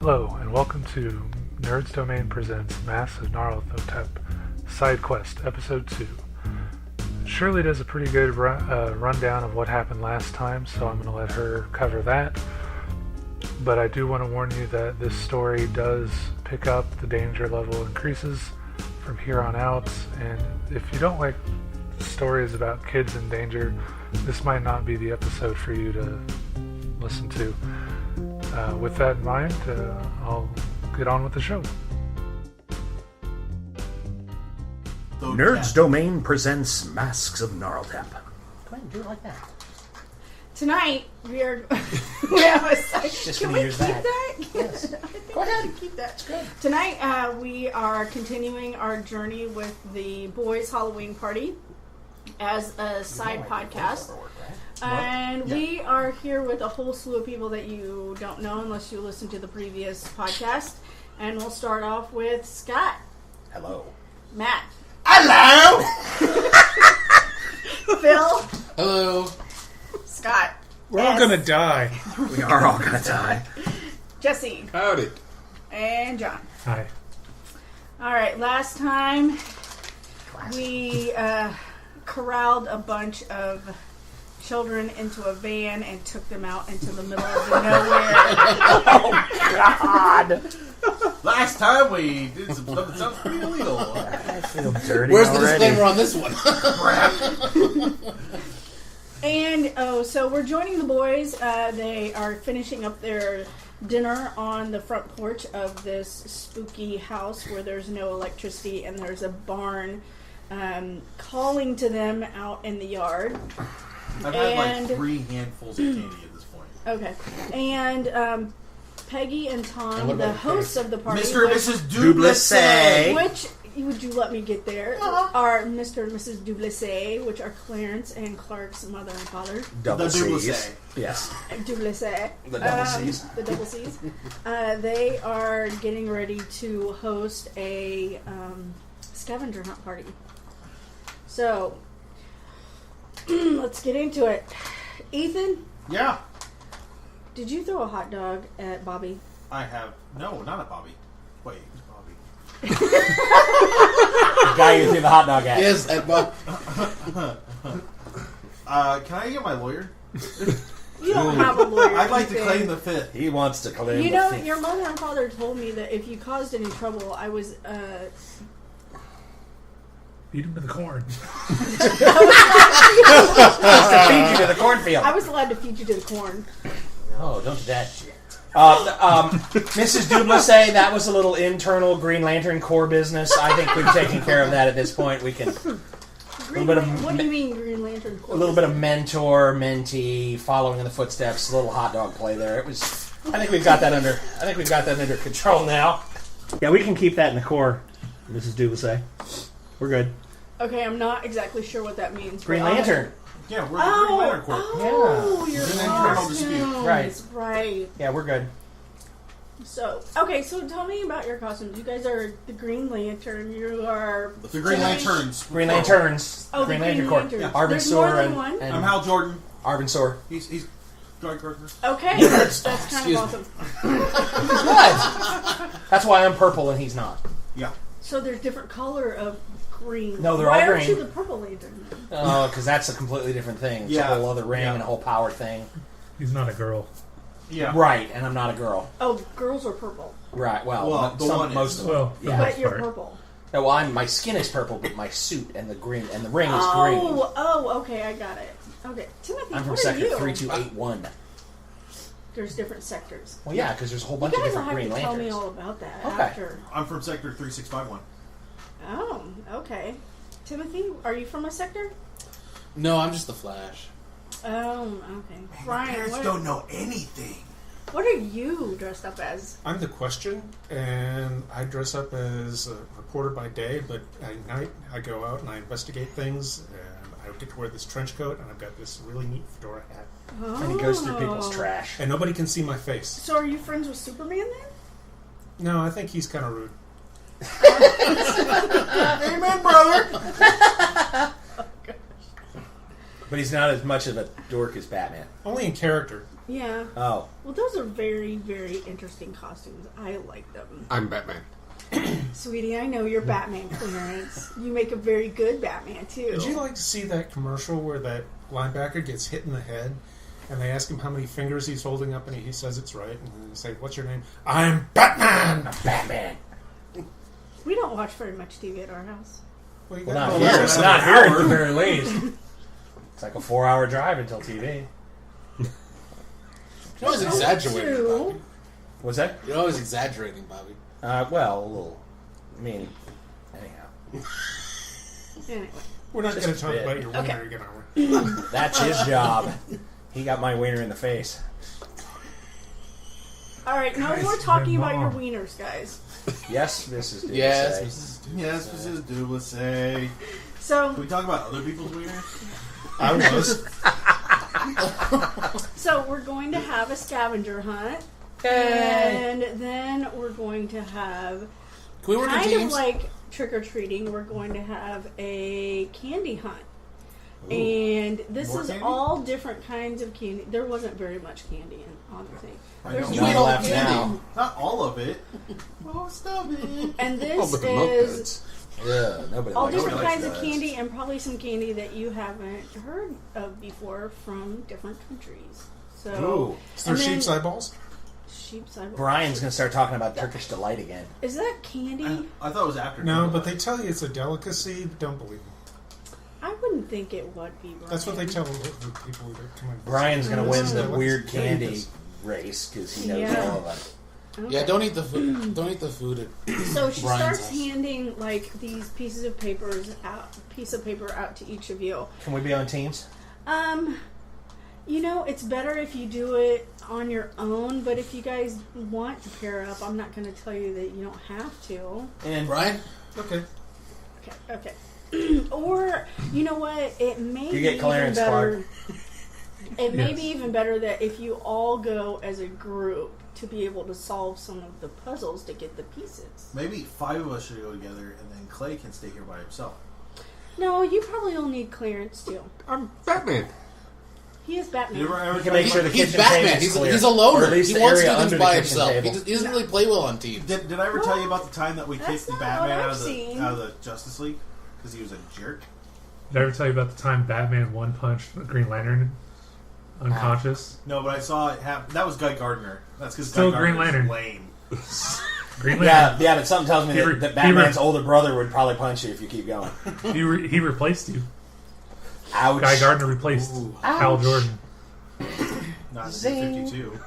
Hello, and welcome to Nerds Domain Presents Mass of Nyarlathotep Side Quest, Episode 2. Shirley does a pretty good rundown of what happened last time, so I'm going to let her cover that. But I do want to warn you that this story does pick up, the danger level increases from here on out, and if you don't like stories about kids in danger, this might not be the episode for you to listen to. With that in mind, I'll get on with the show. Nerds Domain presents Masks of Nyarlathotep. Go ahead and do it like that. Tonight we are. We have a side. Just Can gonna we use keep that. that? Yes. I think Go we ahead. should keep that. It's good. Tonight we are continuing our journey with the boys' Halloween party as a side podcast. And we are here with a whole slew of people that you don't know unless you listen to the previous podcast. And we'll start off with Scott. Hello. Matt. Hello! Phil. Hello. Scott. We're all gonna die. We are all gonna die. Jesse. Howdy. And John. Hi. Alright, last time we corralled a bunch of children into a van and took them out into the middle of the nowhere. Oh, God! Last time we did some stuff that sounds pretty illegal. I feel dirty Where's the already. disclaimer on this one? And, so we're joining the boys. They are finishing up their dinner on the front porch of this spooky house where there's no electricity and there's a barn calling to them out in the yard. I've had like 3 handfuls of candy at this point. Okay. And Peggy and And Tom, what the about hosts of the party, Mr. and which- Mrs. Dublessé. Which, would you let me get there, are Mr. and Mrs. Dublessé, which are Clarence and Clark's mother and father. Double The C's. Dublessé. Yes. Dublessé. The double C's. The double C's. They are getting ready to host a scavenger hunt party. So, let's get into it. Ethan, Yeah. did you throw a hot dog at Bobby? I have. No, not a Bobby. Wait, who's Bobby? The guy you threw the hot dog at. Yes, at Bob. Can I get my lawyer? You don't have a lawyer. I'd like to Ethan. claim the 5th. He wants to claim You the know, fifth. your mother and father told me that if you caused any trouble, I was, Eat him to the corn. to feed you to the cornfield. I was allowed to feed you to the corn. Oh, don't do that shit. Mrs. Dublessé, that was a little internal Green Lantern Corps business. I think we've taken care of that at this point. We can bit of What do you mean, Green Lantern? a little bit of mentor, mentee, following in the footsteps, a little hot dog play there. It was. I think we've got that under. I think we've got that under control now. Yeah, we can keep that in the core, Mrs. Dublessé. We're good. Okay, I'm not exactly sure what that means. Green but Lantern. Yeah, we're the Green Lantern Corps. Oh, you're There's an internal dispute. costumes. Right. Yeah, we're good. So, okay, so tell me about your costumes. You guys are the Green Lantern. You are The Green Lanterns. Green Lanterns. Oh, the Green Green Lantern Corps. Lanterns. Arvin There's more Soar than and, one? and I'm Hal Jordan. Arvin Soar. He's Joy Kirkner. Okay, that's kind Excuse of me. awesome. What? That's why I'm purple and he's not. Yeah. So there's different color of green. No, they're Why all aren't green. you the Purple Lantern? Oh, because that's a completely different thing. It's Yeah. a whole other ring Yeah. and a whole power thing. He's not a girl. Yeah. Right, and I'm not a girl. Oh, girls are purple, Right, well, Well, the one is. most of them. Well, for the Yeah. but most you're part. purple. No, well, my skin is purple, but my suit and the ring is green. Oh, okay, I got it. Okay, Timothy, I'm from what are sector you? 3281. There's different sectors. Well, yeah, because there's a whole You bunch of guys will different have Green to tell me Lanterns. all about that Okay. after. I'm from Sector 3651. Oh, okay. Timothy, are you from a sector? No, I'm just the Flash. Oh, okay. Brian, know anything. what are you dressed up as? I'm the Question, and I dress up as a reporter by day, but at night I go out and I investigate things, and I get to wear this trench coat, and I've got this really neat fedora hat. Oh. And he goes through people's trash. And nobody can see my face. So are you friends with Superman then? No, I think he's kind of rude. Amen, brother. But he's not as much of a dork as Batman. Only in character. Yeah. Oh. Well, those are very, very interesting costumes. I like them. I'm Batman. Sweetie, I know you're Batman, Clarence. You make a very good Batman, too. Did you like to see that commercial where that linebacker gets hit in the head, and they ask him how many fingers he's holding up, and he says it's right, and then they say, "What's your name?" "I'm Batman." Batman. We don't watch very much TV at our house. Well, you Well, got not no here. letters. Not here at the very least. It's like a 4-hour drive until TV. You're always exaggerating, True. Bobby. What's that? You're always exaggerating, Bobby. Well, a little. I mean, anyhow. Anyway. We're not Just going to talk a bit. about your Okay. winner again, are we? That's his job. He got my wiener in the face. All right, now Christ, we're talking my about your mom. wieners, guys. Yes, Mrs. Dubé. Yes, Mrs. Yes, this is Dublessay. So, Can we talk about other people's wieners? I was. so we're going to have a scavenger hunt, Yay. and then we're going to have Can we work in kind of teams? like trick or treating. We're going to have a candy hunt, and this More is candy? all different kinds of candy. There wasn't very much candy on the thing. I There's know. You None eat all the left candy. now. Not all of it. Most of it. And Oh, this but the milk is duds. Yeah, nobody all likes different those kinds of guys. candy, and probably some candy that you haven't heard of before from different countries. So, Ooh. Is there And then- sheep's eyeballs? sheep's eye. Brian's going to start talking about Turkish Delight again. Is that candy? I thought it was after. No, but Dublin. they tell you it's a delicacy. Don't believe them. I wouldn't think it would be. Brian. That's what they tell the people that come in. Brian's going to win the Delicacy. weird Yeah, candy yes. race because he knows Yeah. all of it. Okay. Yeah, don't eat the food. Don't eat the food. So she Brian's starts house. handing like these pieces of paper out to each of you. Can we be on teams? You know, it's better if you do it on your own, but if you guys want to pair up, I'm not going to tell you that you don't have to. And Brian? Okay. Okay. Or, you know what? It may You be get Clarence, even better. Clark. It may Yes. be even better that if you all go as a group to be able to solve some of the puzzles to get the pieces. Maybe 5 of us should go together, and then Clay can stay here by himself. No, you probably will need Clarence too. I'm Batman. He is Batman. You ever You can make sure the He's kitchen Batman. table's He's, clear. he's a Or loner. at least He the wants to area do under things the by kitchen himself. He, table. he doesn't really play well on teams. Did I ever tell you about the time that we That's kicked the not Batman what out I've of the seen. Justice League because he was a jerk? Did I ever tell you about the time Batman one punched the Green Lantern unconscious? No, but I saw it happen. That was Guy Gardner. That's because Still Guy Green Gardner's Lantern. lame. Green Yeah, Lantern. yeah, but something tells me He that, re- that he Batman's re- older brother would probably punch you if you keep going. He replaced you. Ouch. Guy Gardner replaced Ooh. Hal Jordan. Not in Zing. 52.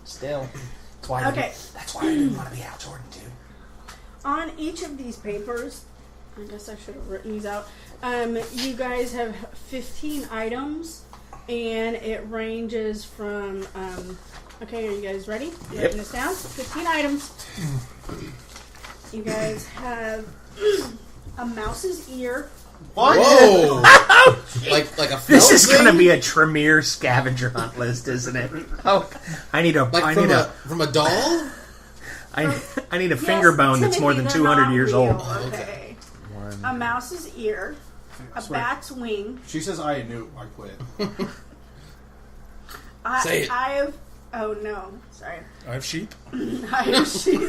Still. That's why, Okay. that's why I didn't want to be Hal Jordan, dude. On each of these papers, I guess I should have written these out. You guys have 15 items, and it ranges from. Okay, are you guys ready? Yep. Writing this down. 15 items. You guys have a mouse's ear. Whoa! like a This felt is going to thing? be a Tremere scavenger hunt list, isn't it? Oh, I need a from a doll. I need a Yes, finger bone that's more than Timothy, they're 200 not years real, old. Okay. A mouse's ear, a bat's wing. She says I knew. I quit. Say it. I have. Oh no, sorry. I have sheep. I have sheep.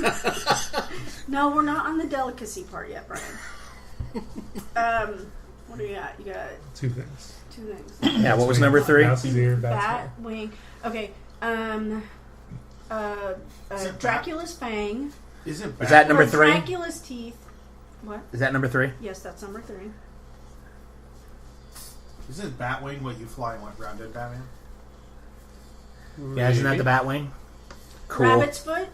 No, we're not on the delicacy part yet, Brian. What do you got? You got 2 things. 2 things. Yeah, what was number 3? Mouse's ear, bat's Bat, wing. Okay. Dracula's fang. Isn't Is that number Or 3? Dracula's teeth. What? Is that number 3? Yes, that's number 3. Isn't Batwing what you fly and went around in Batman? Yeah, isn't that the Batwing? Cool. Rabbit's foot.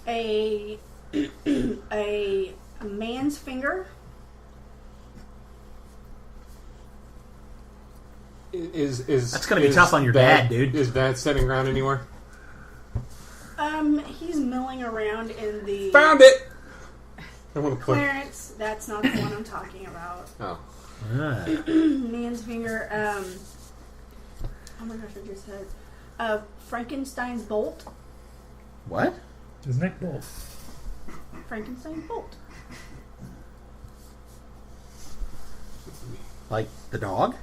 A a man's finger. Is That's gonna be is tough on your dad, dude. Is Dad sitting around anywhere? He's milling around in the Found it. I want to put. Clarence. That's not the one I'm talking about. Oh, Ah. Man's finger. Oh my gosh, I just said. Frankenstein's bolt. What? His neck bolt. Frankenstein's bolt. Like the dog?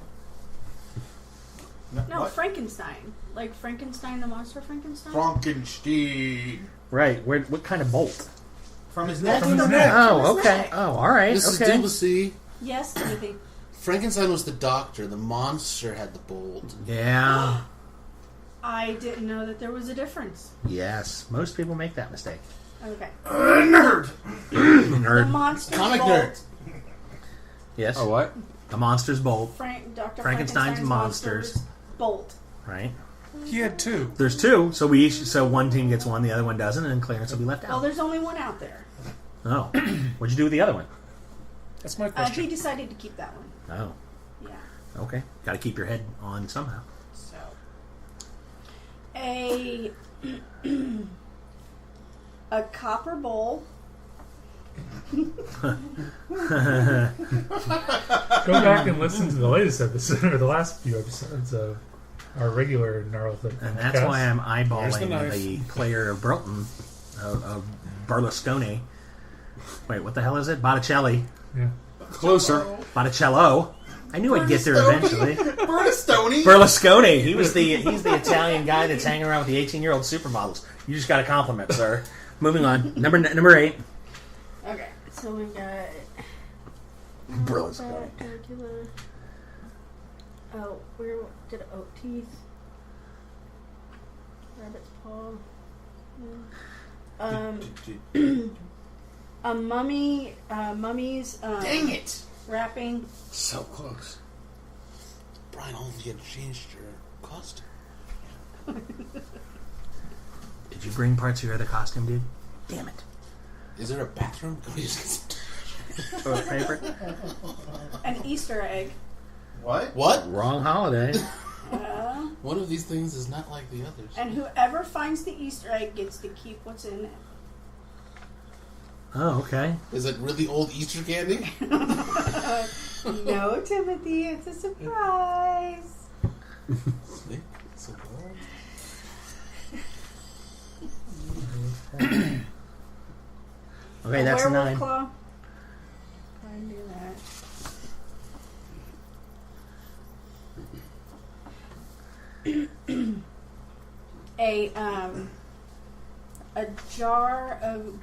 No, What? Frankenstein. Like Frankenstein, the monster Frankenstein? Frankenstein. Right. What kind of bolt? From his neck. From his neck. Oh, his okay. neck. Oh, all right. Mrs. Okay. Duplessis, Yes, Timothy. Frankenstein was the doctor. The monster had the bolt. Yeah. I didn't know that there was a difference. Yes. Most people make that mistake. Okay. Nerd. The Nerd. monster Comic bolt. nerd. Yes. Oh, what? A monster's bolt. Dr. Frankenstein's monsters. Bolt. Right. He had two. There's two, so so one team gets one, the other one doesn't, and then Clarence will be left Well, out. there's only one out there. Oh. What'd you do with the other one? That's my He question. decided to keep that one. Oh. Yeah. Okay. Got to keep your head on somehow. So, a copper bowl. Go back and listen to the latest episode, or the last few episodes of our regular Gnarled. And that's why I'm There's the eyeballing knife. the player of Burton, of Berlusconi. Wait, what the hell is it? Botticelli. Yeah. Closer. Botticello. I knew I'd get there eventually. Berlusconi. Berlusconi. He's the Italian guy that's hanging around with the 18-year-old supermodels. You just got a compliment, sir. Moving on. Number 8. Okay, so we got Berlusconi. Dracula. Oh, where did it? Oh, teeth. Rabbit's paw. A mummy. Mummy's. Dang it! Wrapping. So close. Brian Holmes, you had changed your costume. Did you bring parts of your other costume, dude? Damn it. Is there a bathroom? Toilet paper? An Easter egg. What? What? Wrong holiday. One of these things is not like the others. And whoever finds the Easter egg gets to keep what's in it. Oh, okay. Is it really old Easter candy? No, Timothy, it's a surprise. Okay, that's a werewolf 9. claw. Try and do that. A jar of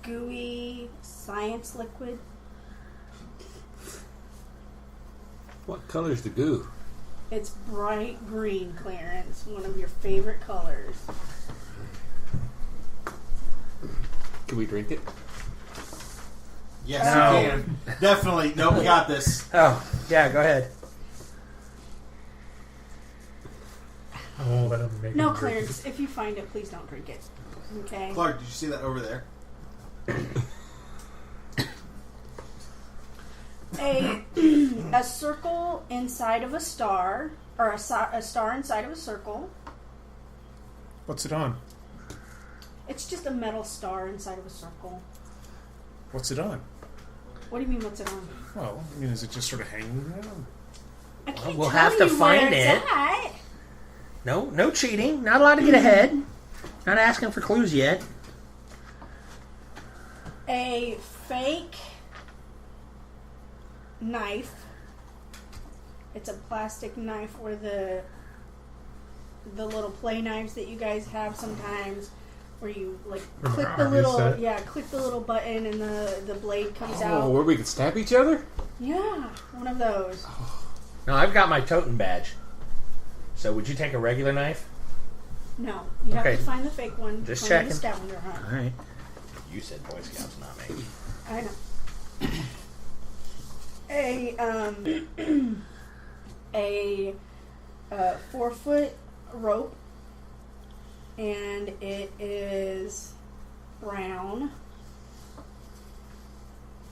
gooey science liquid. What color's the goo? It's bright green, Clarence. One of your favorite colors. Can we drink it? Yes, No. you can. Definitely. No, we got this. Oh, yeah, go ahead. I won't let him make No, him drink Clarence, if you find it, please don't drink it. Okay? Clark, did you see that over there? A circle inside of a star, or a star inside of a circle. What's it on? It's just a metal star inside of a circle. What's it on? What do you mean, what's it on? Well, I mean, is it just sort of hanging around? I can't we'll tell have to you where find it's it. at. No cheating. Not allowed to get ahead. Not asking for clues yet. A fake knife. It's a plastic knife, where the little play knives that you guys have sometimes, where you like click the little click the little button and the blade comes Oh, out. where we could stab each other? Yeah, one of those. No, I've got my totem badge. So would you take a regular knife? No, you have Okay. to find the fake one. Just from checking. The scavenger hunt. All right. You said Boy Scouts, not me. I know. A 4-foot rope, and it is brown.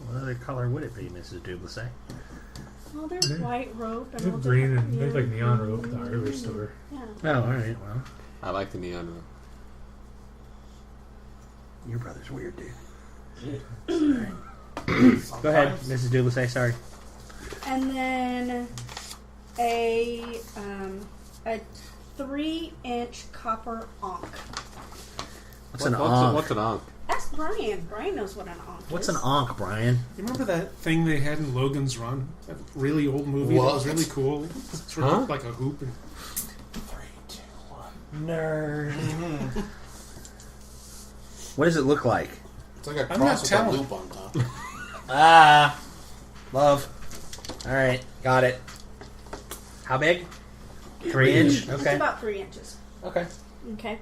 What other color would it be, Mrs. Duplessis? Well, there's Yeah. white rope and They're all green different- and they yeah. like neon rope at the hardware store. Yeah. Oh, all right. Well, I like the neon rope. your brother's weird, dude. Go ahead, Mrs. Duplessis. Sorry. And then a 3-inch copper ankh. What's an ankh? What's an ankh? Ask Ask Brian. Brian knows what an onk What's is. an onk, Brian? You remember that thing they had in Logan's Run? That really old movie that was What? really cool? Sort of Huh? looked like a hoop. And 3, 2, 1. Nerd. What does it look like? It's like a I'm not cross with a telling. loop on top. Love. All right, got it. How big? 3 inch. It's Okay. about 3 inches. Okay. Okay.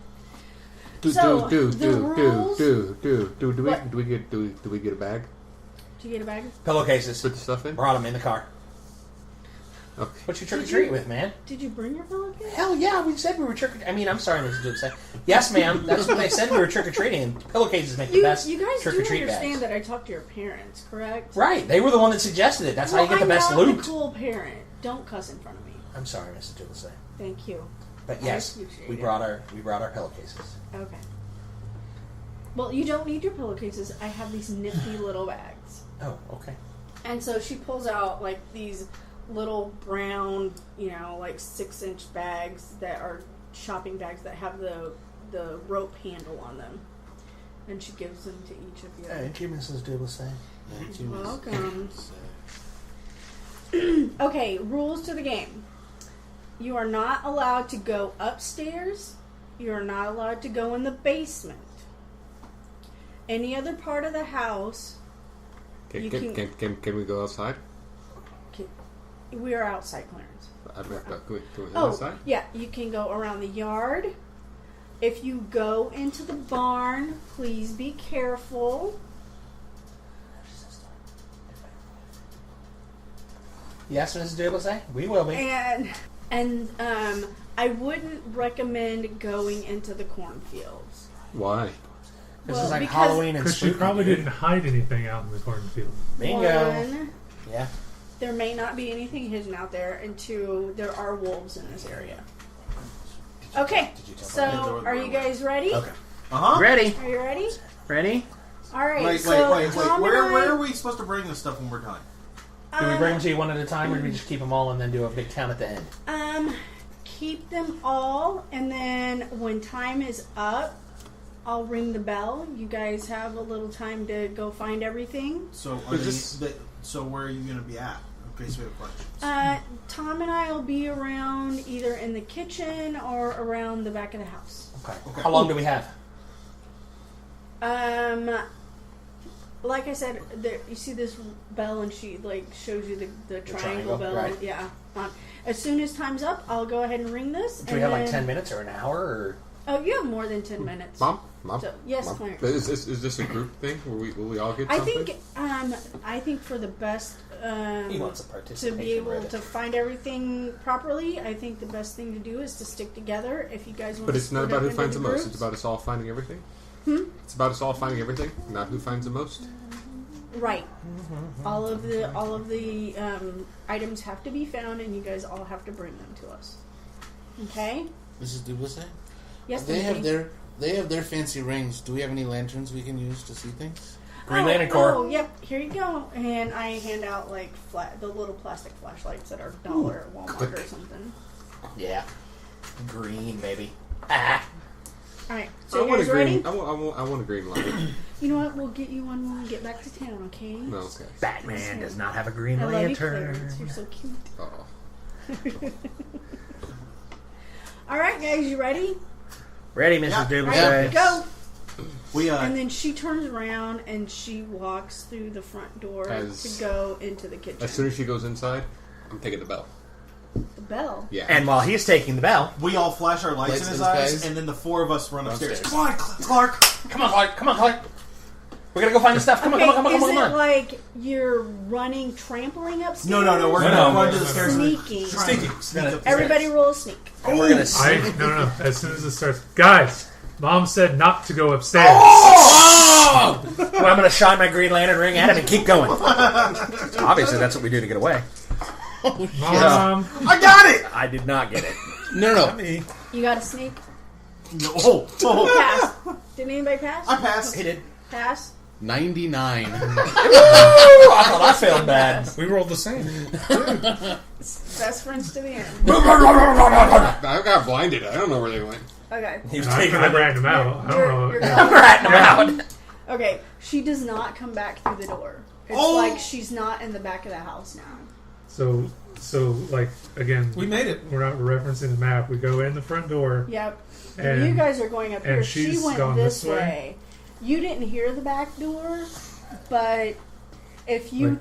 Do So, do the do rules- do do do do we What? do we get a bag? Did you get a bag? Pillowcases. Put the stuff in. Brought them in the car. Okay. What you trick or treat with, man? Did you bring your pillowcase? Hell yeah, we said we were trick. I'm sorry, Mrs. Dudley. Yes, ma'am. That's what they said we were trick or treating. And pillowcases make the You best guys trick do or treat understand bags. that I talked to your parents, correct? Right, they were the one that suggested it. That's how you get the best I'm loot. not a cool parent. Don't cuss in front of me. I'm sorry, Mrs. Dudley. Thank you. But I yes, appreciate we it. brought our pillowcases. Okay. Well, you don't need your pillowcases. I have these nifty little bags. Oh, okay. And so she pulls out like these little brown, like 6-inch bags that are shopping bags that have the rope handle on them. And she gives them to each of you. Thank you, Mrs. Dudley. Thank you, Welcome. Mrs. Okay, rules to the game. You are not allowed to go upstairs. You are not allowed to go in the basement. Any other part of the house, You Can we go outside? we are outside clearance. Can we go Oh, outside? yeah, you can go around the yard. If you go into the barn, please be careful. Yes, Mrs. Dudley. We will be. And I wouldn't recommend going into the cornfields. Why? This Well, is like because- Halloween and Because she spooky. probably didn't hide anything out in the cornfield. Bingo. One, Yeah. there may not be anything hidden out there, and 2, there are wolves in this area. Okay, Did you tell so are you guys ready? Okay. Ready? Are you ready? Ready? All right. Wait. Tom Where and I- are we supposed to bring this stuff when we're done? Do we bring them to you one at a time, or do we just keep them all and then do a big count at the end? Keep them all, and then when time is up, I'll ring the bell. You guys have a little time to go find everything. So, so where are you going to be at? In case we have questions. Tom and I will be around either in the kitchen or around the back of the house. Okay. How long do we have? Like I said, you see this bell, and she shows you the triangle bell. right. Yeah. As soon as time's up, I'll go ahead and ring this. Do we have like 10 minutes or an hour? Or? Oh, you have more than 10 minutes. Mom? So, yes, Mom? Clarence. Is this a group thing? Will we all get I something? think for the best He wants a to participation be able ribbon. to find everything properly, I think the best thing to do is to stick together. If you guys want But to it's not split about up who into finds the most. groups. It's about us all finding everything. It's about us all finding everything, not who finds the most. Right. All of the items have to be found, and you guys all have to bring them to us. Okay? Mrs. Dublesay? Yes. They have Timothy? their fancy rings. Do we have any lanterns we can use to see things? Green Lantern Corps. Oh, yep. Here you go. And I hand out the little plastic flashlights that are $1 at Walmart or something. Yeah. Green, baby. All right. So I you want a guys ready? green. I want a green light. You know what? We'll get you one when we get back to town. Okay? No, okay. Batman does not have a green I love you, lantern. Clarence. You're so cute. Oh. All right, guys. You ready? Ready, Mrs. Yeah. All Dublesay? right, go. We And then she turns around and she walks through the front door As- to go into the kitchen. As soon as she goes inside, I'm taking the bell. The bell. Yeah. And while he's taking the bell, we all flash our lights Lights in his in his eyes, eyes. and then the 4 of us run upstairs. Upstairs. Come on, Clark. come on, Clark. Come on, Clark. We're gonna go find the stuff. Come Okay, on, come on, is come on, it come on. like you're running, trampling upstairs? No. We're No, gonna no. run to the stairs. Sneaking. Sneak up. Everybody roll a sneak. And we're gonna sneak. No. As soon as it starts, guys, Mom said not to go upstairs. Well, I'm gonna shine my Green Lantern ring at him and keep going. Obviously, that's what we do to get away. Mom, I got it. I did not get it. No. You got a sneak? No. Pass. Did anybody pass? I passed. He did. Pass. 99. I thought I failed bad. we rolled the same. Best friends to the end. I got blinded. I don't know where they went. Okay. He was I taking the ran him out. I don't know. You're I'm ratting him out. Okay, she does not come back through the door. It's Oh! like she's not in the back of the house now. So like again, We made it. we're not referencing the map. We go in the front door. Yep. And you guys are going up and here. She she's went gone this this way? way. You didn't hear the back door, but if you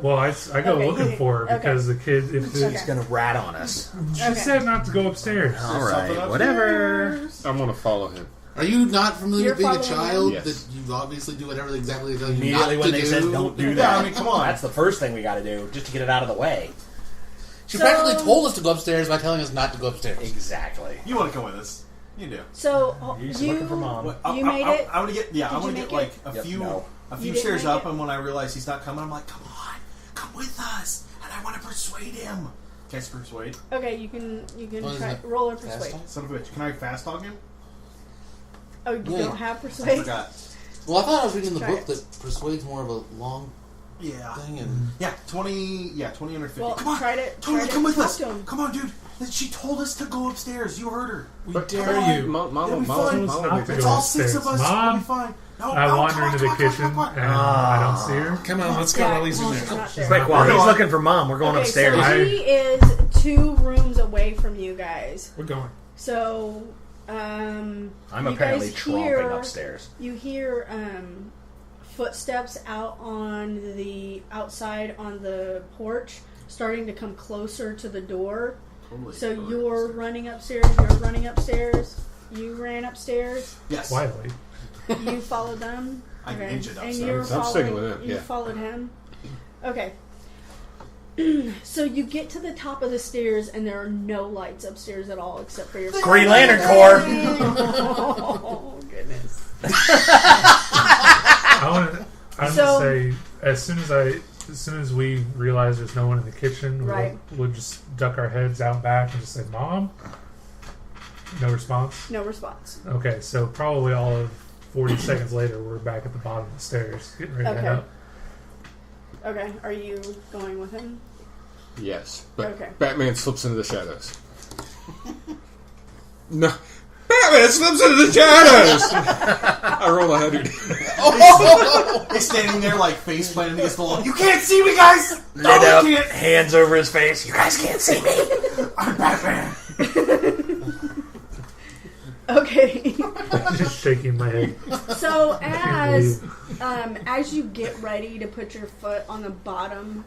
Well, I go Okay, looking for her okay. because the kid. If the, Okay. He's gonna rat on us. she Okay. said not to go upstairs. All something right, up whatever. I'm gonna follow him. Are you not familiar You're with being a following child? Yes. That you obviously do whatever exactly they tell you Immediately not when to they do? said don't do Yeah, that. I mean, come on. That's the first thing we got to do, just to get it out of the way. She So- practically told us to go upstairs by telling us not to go upstairs. Exactly. You want to come with us? You do. so You're just you looking for mom. What, You made it? I want to get. Yeah, I Did want you to make get like it? a Yep, few no. a You few didn't stairs make up, it? and when I realize he's not coming, I'm like, come on, come with us, and I want to persuade him. Can I persuade? okay, you can What is try it? roll or Fast persuade. talk? Son of a bitch. Can I fast talk him? Oh, you Yeah. don't have I persuade. forgot. Well, I thought I was reading the Try book it. that persuades more of a long Yeah. thing, and Yeah, 20. Yeah, 20 under 50. Well, come on, try to totally try come to with talk us. to him. Come on, dude. She told us to go upstairs. You heard her. We But dare come on. you. Mom, It'll be mom, fun. mom, Not to It's go all six upstairs. of us. Mom, It'll be fine. No, I no, wander come on, into come the on, come on, kitchen come on. and I don't see her. Come on, let's go Yeah, while he's in well, there. she's not there. Quick, while Hold he's on. looking for mom, we're going Okay, upstairs. so I- he is 2 rooms away from you guys. We're going. So, I'm you apparently guys tromping hear- upstairs. You hear footsteps out on the outside on the porch, starting to come closer to the door. Totally. So Totally. you're running upstairs. You're running upstairs. You ran upstairs. Yes. Quietly. You followed them. I ninja'd And upstairs. you're I'm following. sticking with him, You yeah. followed him. Okay. So you get to the top of the stairs, and there are no lights upstairs at all, except for your Green Lantern Corps. Oh goodness. I'm So- gonna say as soon as we realize there's no one in the kitchen, Right. we'll just duck our heads out back and just say, "Mom." No response. No response. Okay, so probably all of 40 seconds later, we're back at the bottom of the stairs, getting ready to Okay. head up. Okay. Are you going with him? Yes, but Okay. Batman slips into the shadows. No, Batman slips into the shadows. I roll 100. He's standing there like face planting against the wall. You can't see me, guys. Lit No, up, you can't. hands over his face. You guys can't see me. I'm Batman. Okay. Just shaking my head. So can't as you get ready to put your foot on the bottom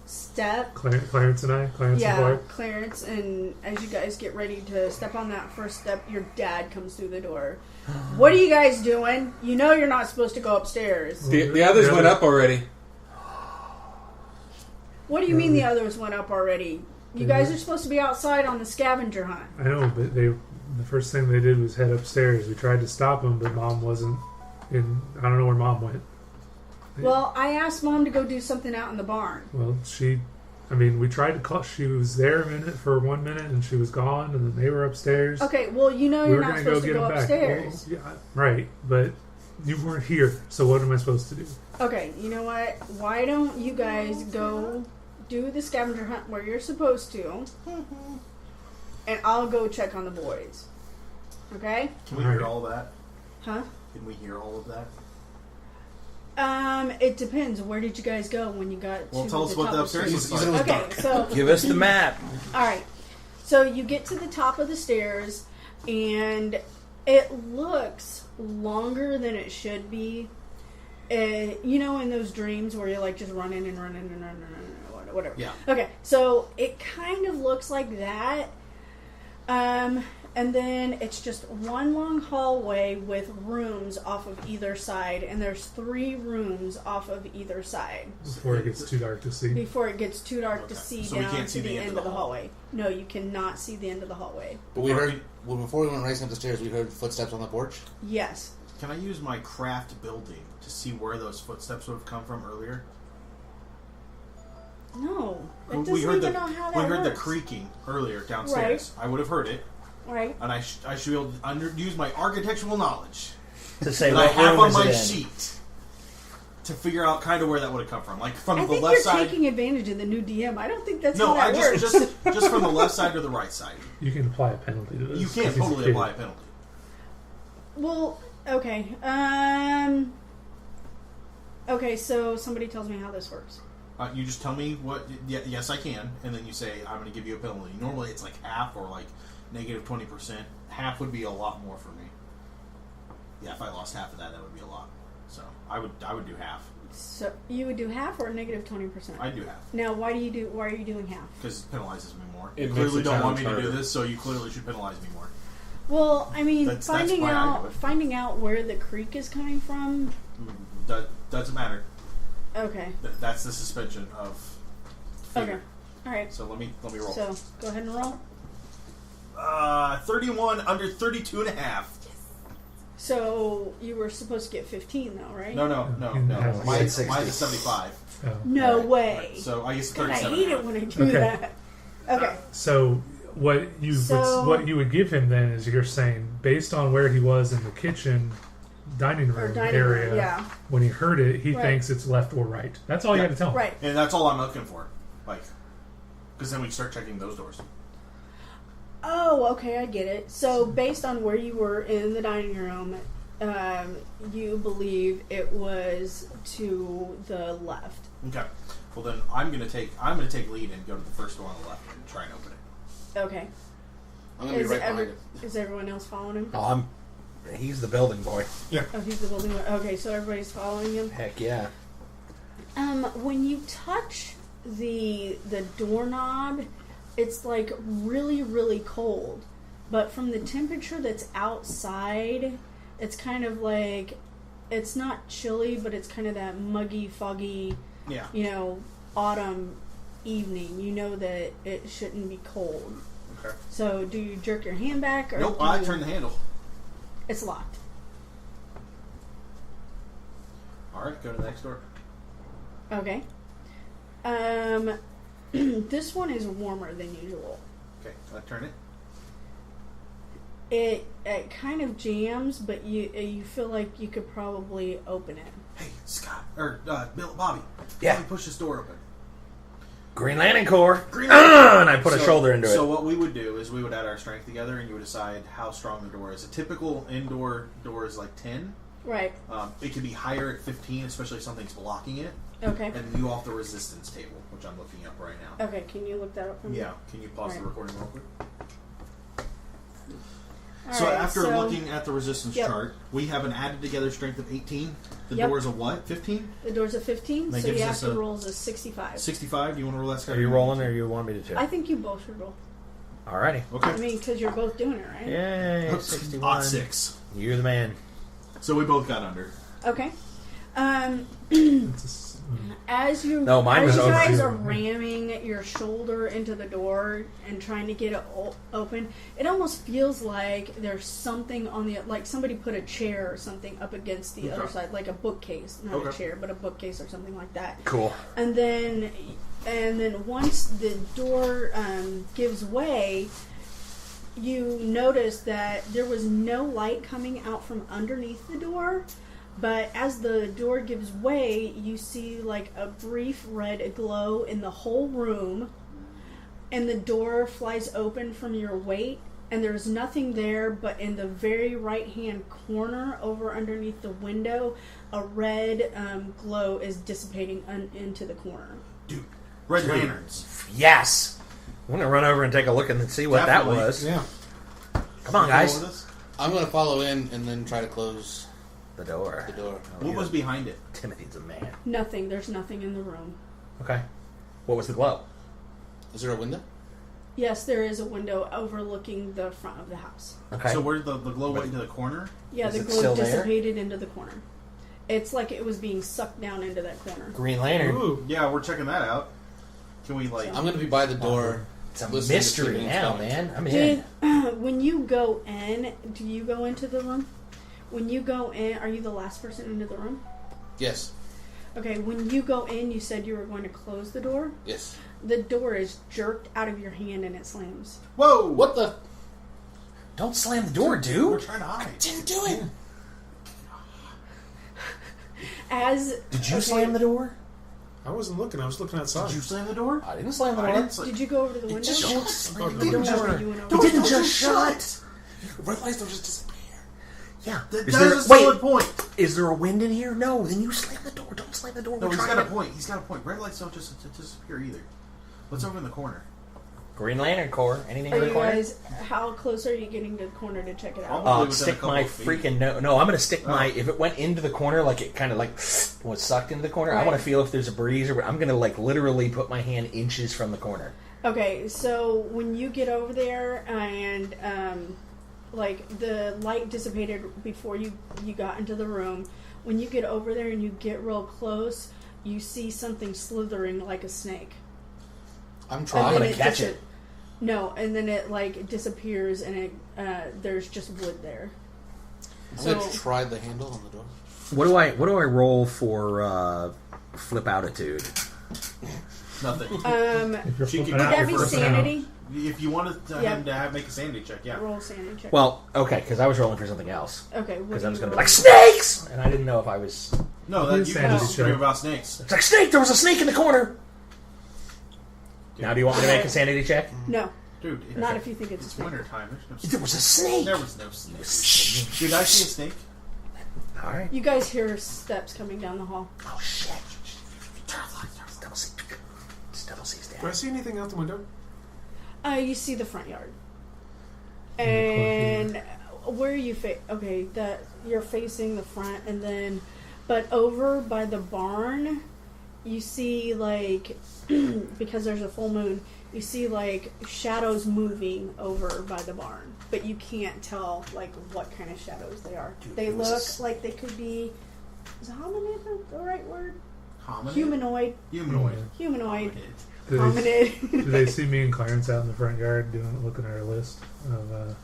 step, Clarence and I, Clarence and yeah, Clark. Clarence, and as you guys get ready to step on that first step, your dad comes through the door. What are you guys doing? You know you're not supposed to go upstairs. The others went up already. What do you mean the others went up already? You guys are supposed to be outside on the scavenger hunt. I know, but the first thing they did was head upstairs. We tried to stop them, but Mom wasn't in. I don't know where Mom went. Well, I asked Mom to go do something out in the barn. Well, we tried to call. She was there for 1 minute, and she was gone, and then they were upstairs. Okay, well, you know we you're were not going to go supposed to get go them back. upstairs. Well, yeah, right, but you weren't here, so what am I supposed to do? Okay, you know what? Why don't you guys go do the scavenger hunt where you're supposed to, and I'll go check on the boys. Okay? Can we hear all that? Huh? Can we hear all of that? It depends. Where did you guys go when you got Well, to tell the us what top the of the upstairs stairs? looks like. Okay, so Give us the map. all right. So you get to the top of the stairs, and it looks longer than it should be. You know, in those dreams where you're like just running and running and running and running, whatever. Yeah. Okay, so it kind of looks like that. And then it's just one long hallway with rooms off of either side, and there's 3 rooms off of either side Before it gets too dark to see. before it gets too dark to see So we down can't to see the end of the hallway. No, you cannot see the end of the hallway. But we heard before we went racing up the stairs. We heard footsteps on the porch. Yes. Can I use my craft building to see where those footsteps would have come from earlier? No. It We doesn't heard even the know how that we heard the works. creaking earlier downstairs. I would have heard it, Right. and I should be able to use my architectural knowledge To say that I what have room on is my it in. sheet to figure out kind of where that would have come from, like from I the think left you're side. taking advantage of the new DM. I don't think that's No, how that I works. just from the left side or the right side. You can apply a penalty to this. You 'cause can't he's a totally kid. apply a penalty. Well, okay. Okay, so somebody tells me how this works. You just tell me what. Yes, I can, and then you say I'm going to give you a penalty. Normally, it's like half or like negative 20%. Half would be a lot more for me. Yeah, if I lost half of that, that would be a lot. So I would do half. So you would do half or negative 20%? I'd do half Now, why are you doing half? because it penalizes me more. It You makes clearly the don't want me challenge to do harder. this, so you clearly should penalize me more. Well, I mean, That's why I do it. finding out where the creek is coming from. That doesn't matter. Okay. That's the suspension of. Figure. Okay. All right. So let me roll. So go ahead and roll. 31 under 32 and a half. So you were supposed to get 15, though, right? No. No. Mine's 60. 75. So, No way. So I guess God, I 37. hate it when I do Okay. that. Okay. so what you what you would give him then is you're saying based on where he was in the kitchen, dining room area, yeah. when he heard it, he Right. thinks it's left or right. That's all you Yeah. have to tell him. Right. And that's all I'm looking for. Like, because then we start checking those doors. Oh, okay, I get it. So based on where you were in the dining room, you believe it was to the left. Okay. Well then I'm gonna take lead and go to the first door on the left and try and open it. Okay. I'm gonna be right behind him. Is everyone else following him? Oh, he's the building boy. Oh, he's the building. Okay, so everybody's following him. Heck yeah. When you touch the doorknob, it's like really, really cold. But from the temperature that's outside, it's kind of like, it's not chilly, but it's kind of that muggy, foggy, Yeah. Autumn evening. You know that it shouldn't be cold. Okay. So do you jerk your hand back? Or Nope. do I you- turn the handle. It's locked. All right. Go to the next door. Okay. This one is warmer than usual. Okay. I turn it. It kind of jams, but you feel like you could probably open it. Hey, Scott or Bill, Bobby. Yeah. Let me push this door open. Green Lantern Corps. Green And I put a shoulder into So it. what we would do is we would add our strength together, and you would decide how strong the door is. A typical indoor door is like 10. Right. It can be higher at 15, especially if something's blocking it. Okay. And you off the resistance table, which I'm looking up right now. Okay. Can you look that up for me? Yeah. Can you pause the Right. recording real quick? All So right, after so looking at the resistance Yep. chart, we have an added together strength of 18. The Yep. door's a what? 15? the door's a 15, That so gives you have us to a- roll a 65. 65? Do you want to roll that, Scott? Are you rolling or you want me to? I think you both should roll. Alrighty. Okay. I mean, because you're both doing it, right? Yay, Odd 61. 6. You're the man. So we both got under. Okay. It's As you No, mine as was you over. guys are ramming your shoulder into the door and trying to get it open, it almost feels like there's something on the like somebody put a chair or something up against the other Okay. side, like a bookcase, not a Okay. chair, but a bookcase or something like that. Cool. And then once the door gives way, you notice that there was no light coming out from underneath the door. But as the door gives way, you see like a brief red glow in the whole room, and the door flies open from your weight, and there's nothing there, but in the very right-hand corner over underneath the window, a red glow is dissipating into the corner. Dude, red lanterns. Yes. I'm gonna run over and take a look and see what Definitely. that was. Yeah. Come on, You follow guys. this? I'm gonna follow in and then try to close The door. the door. What was behind it? Timothy's a man. Nothing. There's nothing in the room. Okay. What was the glow? Is there a window? Yes, there is a window overlooking the front of the house. Okay. So where did the glow went into the corner? Yeah, Is the it glow still there? dissipated into the corner. It's like it was being sucked down into that corner. Green Lantern. Ooh. Yeah, we're checking that out. Can we like? I'm gonna be by the door. It's a listening to see mystery what's now, coming. man. I'm in. When you go in, do you go into the room? When you go in, are you the last person into the room? Yes. Okay, when you go in, you said you were going to close the door. Yes. The door is jerked out of your hand and it slams. Whoa! What the? Don't slam the door, We're dude. trying to hide. Didn't do it. Did you slam the door? I wasn't looking. I was looking outside. Did you slam the door? I didn't slam the I door. didn't slam. Did you go over to the window? just Don't shut. slam Oh, the you door. That's what you went over. It didn't just shut. Red lights don't just disappear. Yeah. That Is is there, a solid wait, point. is there a wind in here? No. Then you slam the door. Don't slam the door. No, We're he's trying got a to- point. He's got a point. Red lights don't just disappear either. What's over in the corner? Green Lantern Corps. Anything Are in the you corner? guys? How close are you getting to the corner to check it out? Probably within a Stick couple my of feet. freaking no. I'm gonna stick my. Oh. If it went into the corner, like it kind of like was sucked into the corner, I Right. want to feel if there's a breeze or. I'm gonna like literally put my hand inches from the corner. Okay, so when you get over there and like the light dissipated before you got into the room, when you get over there and you get real close, you see something slithering like a snake. I'm And trying. I'm then gonna catch dis- it. No, and then it like disappears and it there's just wood there. I'm gonna try the handle on the door. What do I roll for flip altitude? Nothing. If you're She flipping can- out, Would that you're be flipping out. sanity? If you wanted to Yeah. him to make a sanity check, yeah. Roll sanity check. Well, okay, because I was rolling for something else. okay, Because what I was do going you to be roll? like snakes, and I didn't know if I was. No, Do that you can sanity just scream check. about snakes. It's like snake. There was a snake in the corner. Now, do you want me to make a sanity check? No, Dude, it's, not if you think it's a it's snake. winter time. There's no There was a snake. There was no snake. Did I see a snake? All right. You guys hear steps coming down the hall. Oh shit! Double C. It's double C's Do I down. see anything out the window? You see the front yard, and where are you? Okay, that you're facing the front, and then, but over by the barn, you see like because there's a full moon, you see like shadows moving over by the barn, but you can't tell like what kind of shadows they are. Dude, They it was look a s- like they could be. Is hominid the right word? Hominid? Humanoid. Humanoid. Humanoid. Do they, Hominid. do they see me and Clarence out in the front yard looking at our list of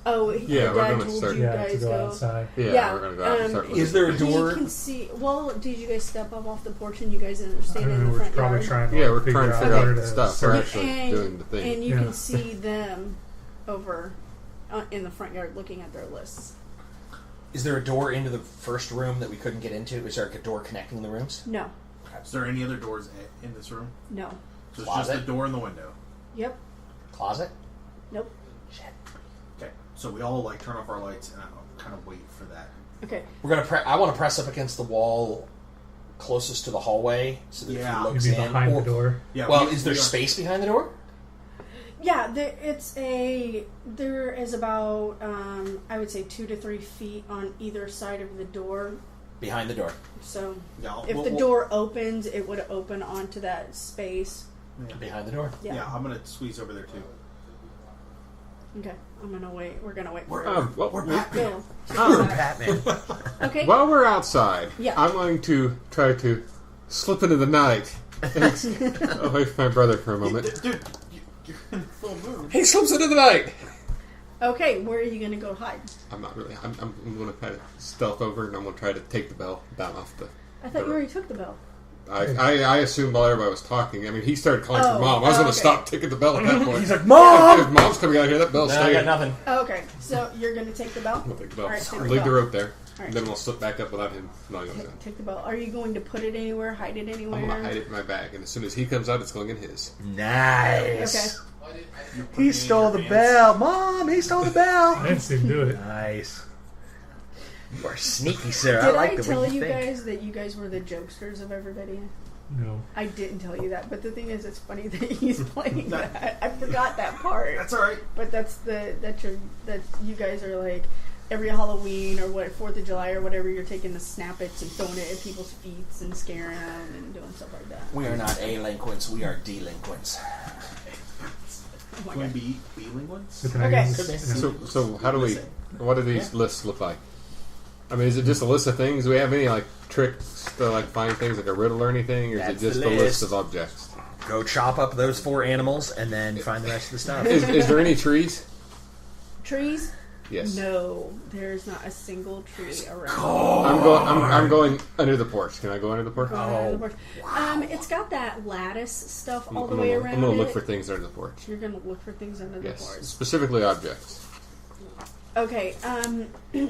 Oh, Yeah, your we're dad gonna told start- you to guys go outside? Yeah, we're gonna go out and start looking. Is there a He door? can see. Well, did you guys step up off the porch and you guys I understand don't in know. the We're front probably yard? trying to Yeah, we're trying to figure out where the to stuff. search. We're actually and, doing the thing. and you Yeah. can see them over in the front yard looking at their lists. Is there a door into the first room that we couldn't get into? Is there like a door connecting the rooms? No, Is there any other doors in this room? no. So it's just Closet? the door and the window. Yep. Closet? Nope. Shit. Okay. So we all like turn off our lights and I'll kind of wait for that. Okay. We're gonna. I want to press up against the wall closest to the hallway, so that if Yeah. he You'd looks be in. behind or- the door. Yeah. Well, we- is there we are- space behind the door? Yeah, there is about I would say 2 to 3 feet on either side of the door. Behind the door. So Yeah, if the door opens, it would open onto that space. Behind the door. Yeah. Yeah, I'm gonna squeeze over there too. Okay. I'm gonna wait. We're gonna wait for We're Bill. Batman. Okay. While we're outside, Yeah. I'm going to try to slip into the night away from my brother for a moment. Dude, you're in full moon. He slips into the night. Okay. Where are you gonna go hide? I'm not really. I'm going to try to stealth over, and I'm going to try to take the bell down off the. I thought you already took the bell. I assumed while everybody was talking. I mean, he started calling Oh, for mom. I was going to okay. stop taking the bell at that point. He's like, Mom! If mom's coming out here, that bell's No, I got staying. nothing. Oh, okay. So you're gonna take the bell. I'll take the bell. All right, take the Leave the bell. rope there. All right. And then we'll slip back up without him knowing what's Take, going take the bell. Are you going to put it anywhere? Hide it anywhere? I'm going to hide it in my bag, and as soon as he comes out, it's going in his. Nice. Okay. He stole the bell. Mom, he stole the bell. I didn't see him do it. Nice. You are sneaky, sir. Did I, like the tell way you think. guys that you guys were the jokesters of everybody? No. I didn't tell you that, but the thing is, it's funny that he's playing that. I forgot that part. That's all right. But that you guys are like every Halloween or 4th of July or whatever, you're taking the snappets and throwing it at people's feet and scaring them and doing stuff like that. We are not delinquents. We are delinquents. Oh my Can we God. be delinquents? So can I Okay. use Could be. this? So how do we? What do these lists look like? I mean, is it just a list of things? Do we have any like tricks to like find things like a riddle or anything, or is That's it just the a list list. of objects? Go chop up those 4 animals and then find the rest of the stuff. Is there any trees? Trees? Yes. No, there's not a single tree around. I'm going under the porch. Can I go under the porch? Go around the porch. It's got that lattice stuff all the I'm way gonna- around I'm going to look it. for things under the porch. You're gonna look for things under the Yes, porch. specifically objects. Okay,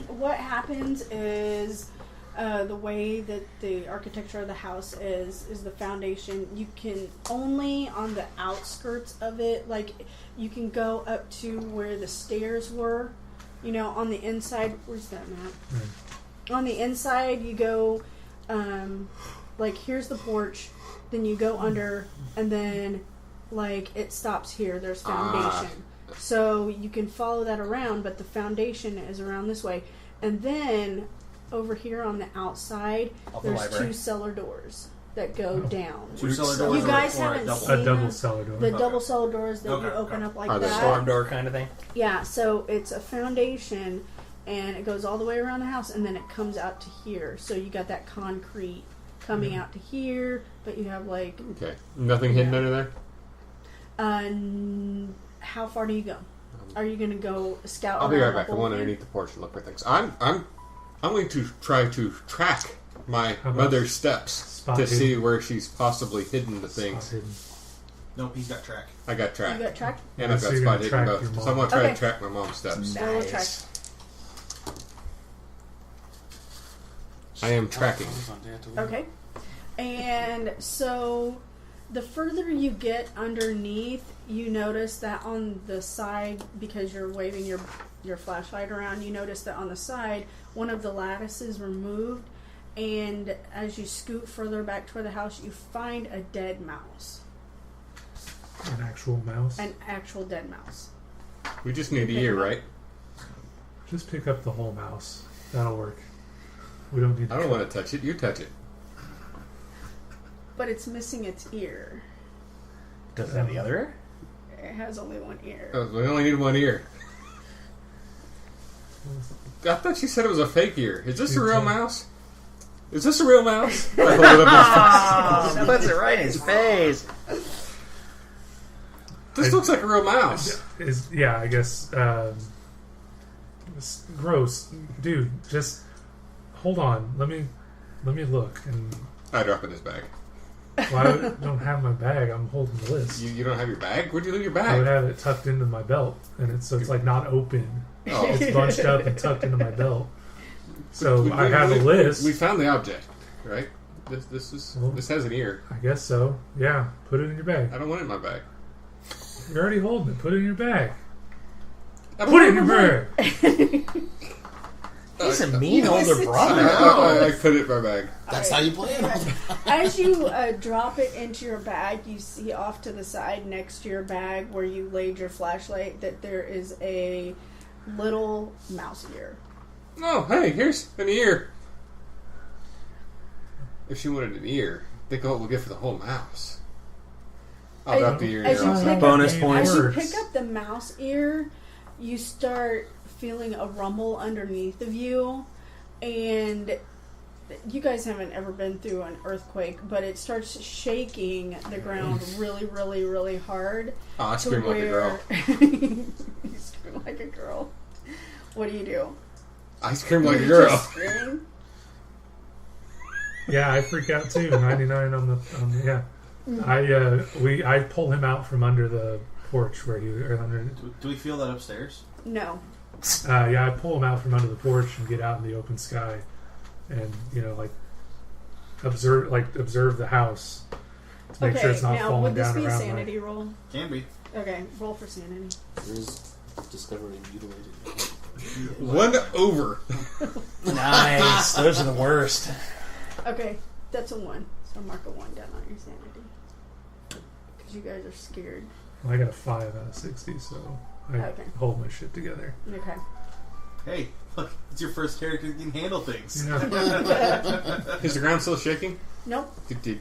what happens is the way that the architecture of the house is the foundation. You can only on the outskirts of it, like you can go up to where the stairs were. You know, on the inside. Where's that map? On the inside, you go like here's the porch, then you go under, and then like it stops here. There's foundation. So you can follow that around, but the foundation is around this way. And then over here on the outside, Of the there's library. 2 cellar doors that go down. Two cellar doors You guys or haven't double? seen A double cellar door. the double cellar doors that you Okay, open okay. up like Are they that. Storm door kind of thing. Yeah, so it's a foundation, and it goes all the way around the house, and then it comes out to here. So you got that concrete coming out to here, but you have like, Okay. Nothing hidden Yeah. under there? how far do you go? Are you going to go scout I'll around be right the back. I whole went thing? underneath the porch and look for things. I'm going to try to track my How about mother's steps spot to hidden? see where she's possibly hidden the Spot things. hidden. Nope, he's got track. I got You track. got track? And I've So got you're spot gonna hidden track both. your So mom. I'm going to try Okay. to track my mom's steps. So we'll track. I am tracking. Okay. And so the further you get underneath, you notice that on the side, because you're waving your flashlight around, you notice that on the side, one of the lattices removed, and as you scoot further back toward the house, you find a dead mouse. An actual mouse. An actual dead mouse. We just need a year, right? Just pick up the whole mouse. That'll work. We don't need. I don't want to touch it. You touch it. But it's missing its ear. Does it have the other? It has only one ear. We only need one ear. I thought you said it was a fake ear. Is this a real mouse? Is this a real mouse? I hold it up his face. Puts it right in his face. This looks like a real mouse. Yeah, I guess. It's gross, dude. Just hold on. Let me look. And I drop it in his bag. well, I don't have my bag. I'm holding the list. You don't have your bag? Where'd you leave your I would bag? have it tucked into my belt, and it's like not open. Oh. It's bunched up and tucked into my belt. So I have a list. We found the object, right? This has an ear. I guess so. Yeah, put it in your bag. I don't want it in my bag. You're already holding it. Put it in your bag. I don't Put it want in your my bag. He's a mean older I, brother. I put it in my bag. That's how you play it. As you drop it into your bag, you see off to the side next to your bag where you laid your flashlight that there is a little mouse ear. Oh, hey, here's an ear. If she wanted an ear, think of what we'll get for the whole mouse. I'll drop the ear. As you in pick up- Bonus It points. As you works. pick up the mouse ear, you start feeling a rumble underneath of you, and you guys haven't ever been through an earthquake, but it starts shaking the ground really, really, really hard. Oh, I to scream like a girl. you scream like a girl. What do you do? I scream like a You girl. just scream? Yeah, I freak out too. 99 on the yeah. I pull him out from under the porch where he or under. Do we feel that upstairs? No. Yeah, I pull him out from under the porch and get out in the open sky, and observe the house to make Okay, sure it's not now falling would this down be a around sanity roll? Can be. Okay, roll for sanity. There's discovered and mutilated. 1 over. Nice. Those are the worst. Okay, that's a 1. So mark a 1 down on your sanity. Because you guys are scared. Well, I got a 5 out of 60, so I Okay. hold my shit together. Okay. Hey, look, it's your first character that can handle things. Yeah, Is the ground still shaking? Nope. Did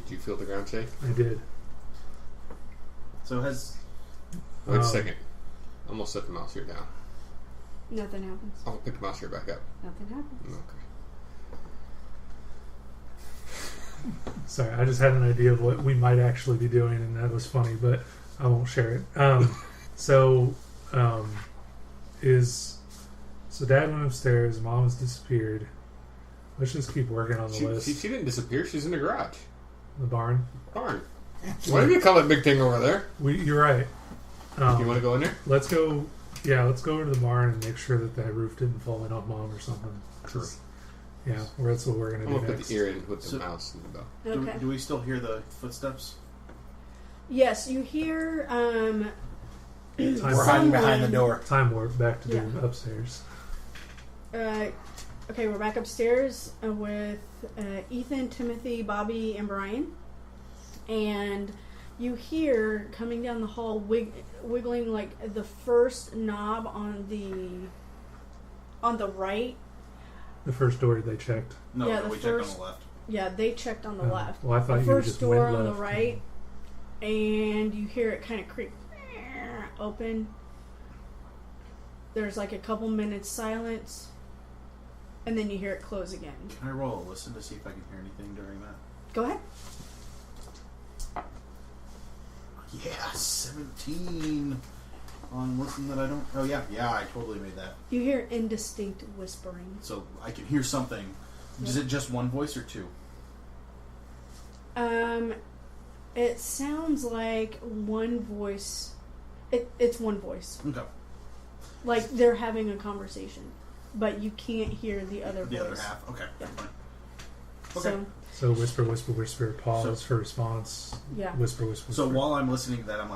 you feel the ground shake? I did. So has Wait a Um, second. I'm gonna set the mouse here down. Nothing happens. I'll pick the mouse here back up. Nothing happens. Okay. Sorry, I just had an idea of what we might actually be doing, and that was funny, but I won't share it. So Dad went upstairs. Mom has disappeared. Let's just keep working on the list. She didn't disappear. She's in the garage. The barn. Barn. Why do you call that big thing over there? You're right. You want to go in there? Let's go. Yeah, let's go over to the barn and make sure that the roof didn't fall in on Mom or something. True. Yeah, that's what we're gonna I'm do gonna put next. the ear in with the So- mouse and the bell. Okay. do we still hear the footsteps? Yes, you hear Time We're hiding behind the someone- door. Time warp back to Yeah. the upstairs. Okay, we're back upstairs with Ethan, Timothy, Bobby, and Brian. And you hear coming down the hall wiggling like the first knob on the right. The first door they checked. No, Yeah, no, the we checked on first- the left. Yeah, they checked on the Oh, left. well, I thought the you first just door went on the left. right, and you hear it kind of creak open. There's like a couple minutes silence, and then you hear it close again. Can I roll a listen to see if I can hear anything during that? Go ahead. Yeah, 17 on listen that I don't. Oh yeah, I totally made that. You hear indistinct whispering. So I can hear something. Is it just one voice or two? It sounds like one voice. It's one voice. Okay. Like they're having a conversation, but you can't hear the other The voice. other half. Okay. Yeah. Fine. Okay. So, So whisper, whisper, whisper, pause So- for response. yeah. Whisper, whisper, So whisper. while I'm listening to that, I'm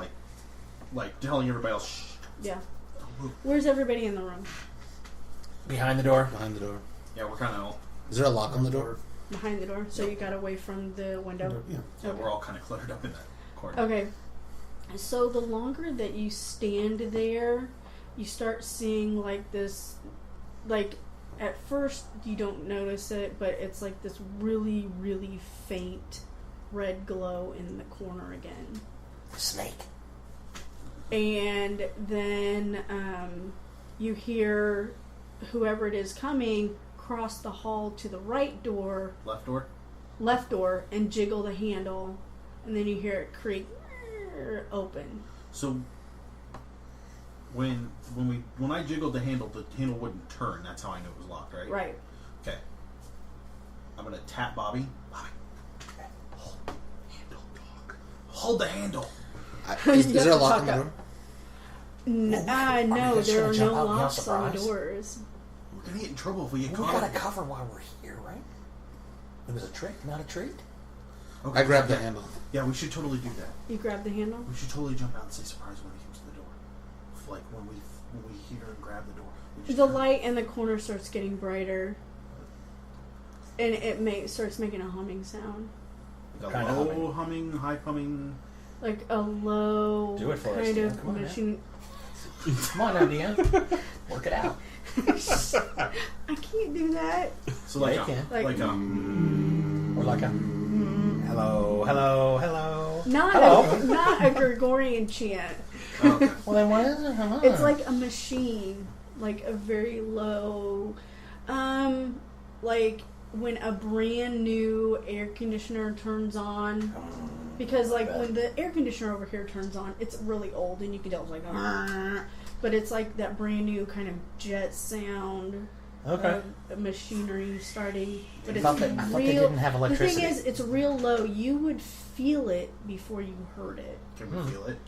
like telling everybody else, shh. Yeah. Don't move. Where's everybody in the room? Behind the door. Behind the door. Yeah, we're kind of all. Is there a lock on the door? Behind the door. So you got away from the window. Yeah. Yeah, Okay. we're all kind of cluttered up in that corner. Okay. So the longer that you stand there, you start seeing like this, like at first you don't notice it, but it's like this really, really faint red glow in the corner again. Snake. And then you hear whoever it is coming cross the hall to the right door, left door, and jiggle the handle, and then you hear it creak open. So when I jiggled the handle wouldn't turn. That's how I knew it was locked, right? Right. Okay. I'm gonna tap Bobby. Bobby, hold the handle, dog. Hold the handle. Is You there a have to lock talk on the up. door? No, you no, guys there gonna are jump no out and yell locks on the surprise? doors. We're gonna get in trouble if we get We caught. gotta cover while we're here, right? It was a trick, not a treat. Okay. I grabbed the Yeah. handle. Yeah, we should totally do that. You grab the handle. We should totally jump out and say surprise when he comes to the door. Like when we hear him grab the door. we just The turn. light in the corner starts getting brighter, and it starts making a humming sound, Like Kinda a low humming, high humming. like a low Do it for us, kind Dan. of Come on, man. machine. Come on now, Deanne. Work it out. I can't do that. So Yeah, like you a, can. like a. Or like a hello, hello, hello. Not Hello. not a Gregorian chant. Okay. Well, then what is it? Hello. It's like a machine, like a very low, like when a brand new air conditioner turns on. Because like when the air conditioner over here turns on, it's really old and you can tell it's like, but it's like that brand new kind of jet sound. Okay. Of machinery starting, but I it's thought real. they didn't have The electricity. thing is, it's real low. You would feel it before you heard it. Can we feel it?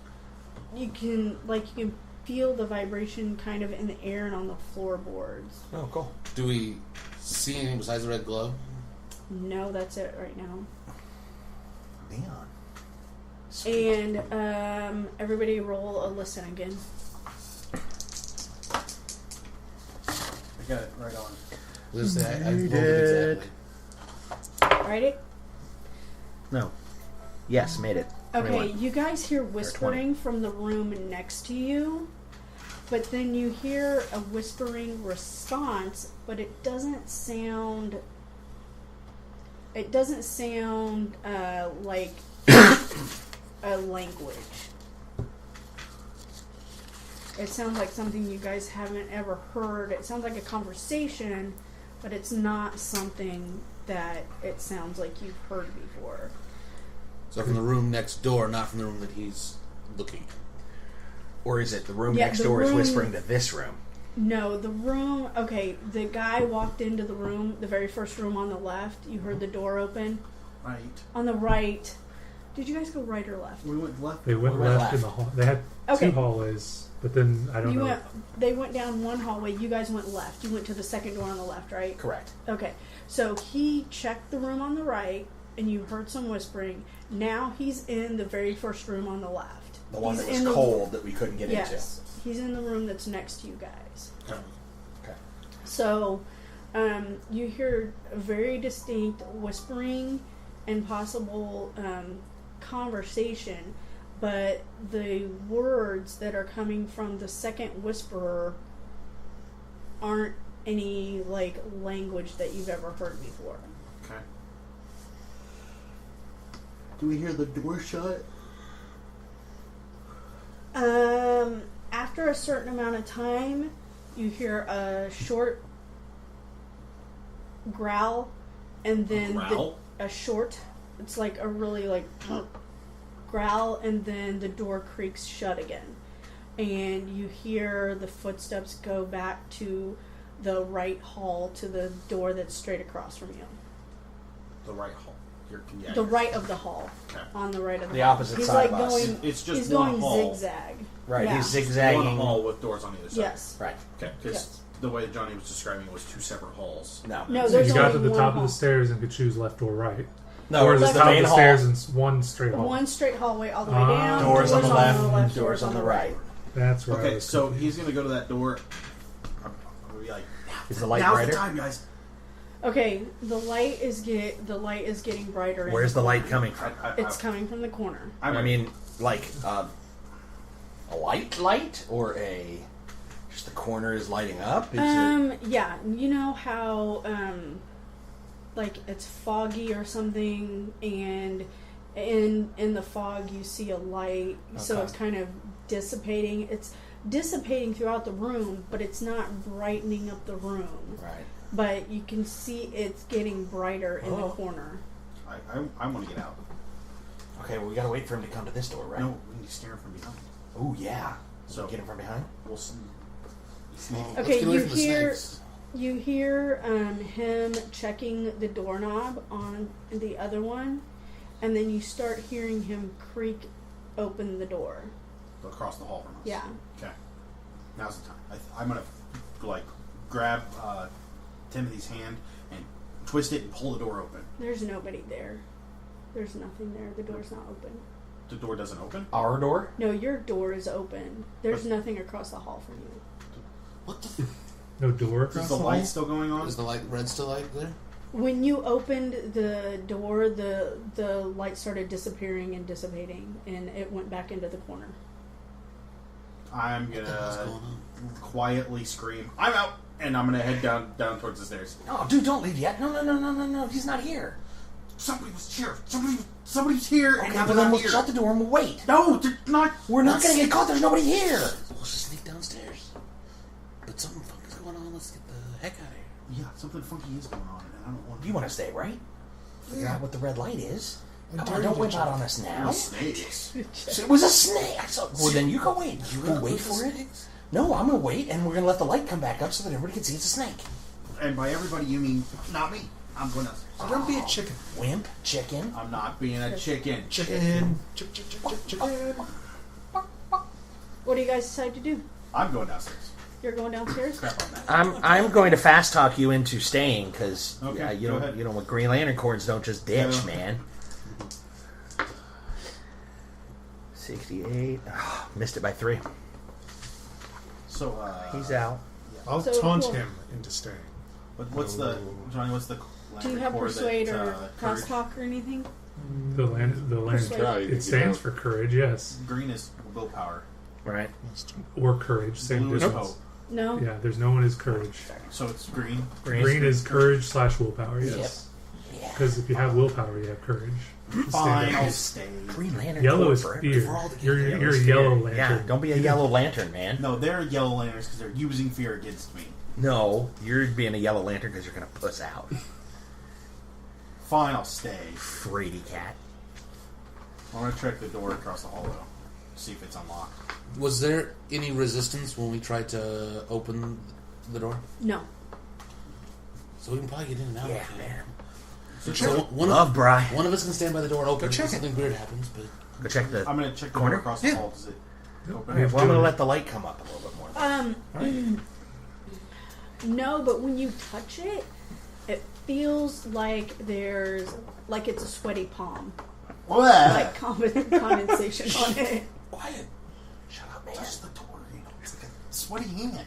You can feel the vibration kind of in the air and on the floorboards. Oh, cool. Do we see anything besides the red glow? No, that's it right now. Neon. And everybody roll a listen again. I got it right on. This I rolled it exactly. Righty? No. Yes, made it. Okay, 21. you guys hear whispering from the room next to you, but then you hear a whispering response, but it doesn't sound. It doesn't sound like a language. It sounds like something you guys haven't ever heard. It sounds like a conversation, but it's not something that it sounds like you've heard before. So from the room next door, not from the room that he's looking at. Or is it the room Yeah, next the door is room- whispering to this room? No, the room. Okay, the guy walked into the room, the very first room on the left. You heard the door open. Right. On the right. Did you guys go right or left? We went left. They went We went left in the left. hall. They had Okay. two hallways, but then I don't You know. they went down one hallway. You guys went left. You went to the second door on the left, right? Correct. Okay. So he checked the room on the right, and you heard some whispering. Now he's in the very first room on the left. The one He's that was in the- cold that we couldn't get Yes, he's in the room that's next to you guys. into. Okay. So, You hear very distinct whispering and possible conversation, but the words that are coming from the second whisperer aren't any like language that you've ever heard before. Okay. Do we hear the door shut? After a certain amount of time, you hear a short growl, and then Growl? a short. It's like a really like growl, and then the door creaks shut again, and you hear the footsteps go back to the right hall to the door that's straight across from you. The right hall. Yeah, The right of the hall. Okay. On the right of the The hall. opposite he's side like of us. going. It's just he's one going hall. zigzag. Right, Yeah. he's zigzagging. One hall with doors on either side. Yes. Right. Okay, because Yes. the way Johnny was describing it was two separate halls. No. No, So there's you got to only the one top hall. of the stairs and could choose left or right. No, or it's is the the top main of the hall. stairs and one straight hall. One straight hallway all the way Ah. down. Doors on the left, doors on the right. That's right. Okay, so he's going to go to that door. I'm going to be like, Is the light now's brighter? the time, guys. Okay, the light is getting brighter. in Where's the light corner. coming from? It's coming from the corner. I mean, like a light or a just the corner is lighting up. Is it? Yeah, you know how like it's foggy or something, and in the fog you see a light, so Okay. it's kind of dissipating. It's dissipating throughout the room, but it's not brightening up the room. Right. But you can see it's getting brighter in the corner. I want to get out. Okay, well, we gotta wait for him to come to this door, right? No, we need to stare from behind. Oh yeah. So- So get him from behind. We'll see. Okay, Let's get away you from the hear snakes. you hear him checking the doorknob on the other one, and then you start hearing him creak open the door. Across the hall from us. Yeah. Okay. Now's the time. I'm going to like grab Timothy's hand and twist it and pull the door open. There's nobody there. There's nothing there. The door's not open. The door doesn't open. Our door. No, your door is open. There's nothing across the hall from you. What the? No door across Is the the light hall? still going on? Is the light red still light there? When you opened the door, the light started disappearing and dissipating, and it went back into the corner. I'm What the hell's gonna going on? quietly scream, "I'm out!" and I'm gonna head down towards the stairs. No, dude, don't leave yet. No. He's not here. Somebody was here. Somebody's here, and Okay, now well they're then not we'll here. shut the door and we'll wait. No, they're not. We're not gonna get caught. There's nobody here. We'll just sneak downstairs. But something fucking is going on. Let's get the heck out of here. Yeah, something funky is going on, and I don't want. You want to stay, right? Figure out what the red light is. I Come dare on, you don't to whip check. out on us now. snakes. So it was a snake. Well, then you go wait. You wanna go wait look for at it. snakes? No, I'm gonna wait, and we're gonna let the light come back up so that everybody can see it's a snake. And by everybody, you mean not me. I'm going to. So don't be a chicken. Wimp, chicken. I'm not being a chicken. Chicken. Chicken. What do you guys decide to do? I'm going downstairs. You're going downstairs? Crap on that. I'm going to fast talk you into staying because Okay, you go know ahead. what Green Lantern cords don't just ditch, Yeah. man. 68. Oh, missed it by 3. So He's out. I'll So, taunt cool. him into staying. What's the Johnny? What's the? Do you have cord persuade that, or courage? crosstalk or anything? The land. Persuade. Try, you It stands know. for courage, yes, Green is willpower. Right. or courage. Same Blue is difference. hope. No? Yeah, there's no one is courage. So it's green. Green is courage / willpower. Yes, Yeah. because if you have willpower, you have courage. Fine, I'll Standard. stay. Green Lantern Yellow cord is for it. fear. We're all together. You're Yellow's a fear. yellow lantern. Yeah, don't be a yellow lantern, man. No, they're yellow lanterns because they're using fear against me. No, you're being a yellow lantern because you're going to puss out. Fine, I'll stay. Fraidy cat. I'm gonna check the door across the hall though, see if it's unlocked. Was there any resistance when we tried to open the door? No. So we can probably get in and out. Yeah, of it. man. So Love, Bry. one of us can stand by the door and open. check If it. something weird happens, but Go check the I'm gonna check the Corner? door across the Yeah. hall. Does it open? Yeah. Well, I'm going to let the light come up a little bit more. No, but when you touch it, it feels like it's a sweaty palm. Like condensation on it. Quiet. Shut up, man. Touch the door. You know, it's like a sweaty hand.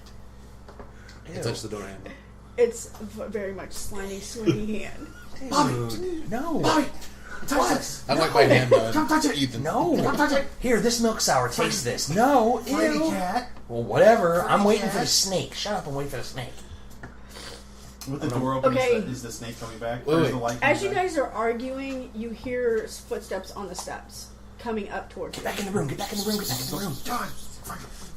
I touched the door handle. It's very much slimy, swingy hand. Dude, no. Bobby, touch this. I like my hand, Come touch it. Ethan. No. Come touch it. Here, this milk sour. Taste this. No. Fredy Ew. cat. Well, whatever. I'm Fredy waiting for cat. the snake. Shut up and wait for the snake. With the door open, Okay. is the snake coming back? Wait, Or is wait. the light As you coming back? guys are arguing, you hear footsteps on the steps coming up towards you. Get back in the room. Get back in the room. Get back in the room. John,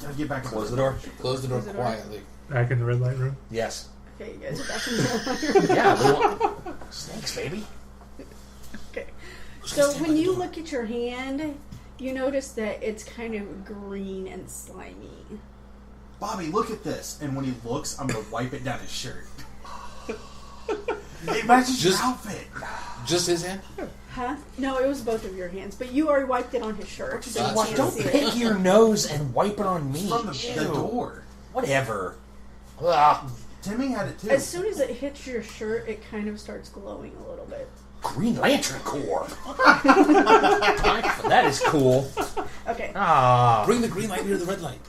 gotta get back. Close the door. Close the door Close the door. quietly. Back in the red light room. Yes. Okay, you guys are back in the Yeah, we want snakes, baby. Okay. So when you look at your hand, you notice that it's kind of green and slimy. Bobby, look at this. And when he looks, I'm gonna wipe it down his shirt. It matches your Just- outfit. Just his hand? Huh? No, it was both of your hands, but you already wiped it on his shirt. So you What? can't Don't see it. pick your nose and wipe it on me. From the Ew. door. Whatever. Ugh. Timmy had it too. As soon as it hits your shirt, it kind of starts glowing a little bit. Green Lantern Corps. That is cool. Okay. Ah, Bring the green light near the red light.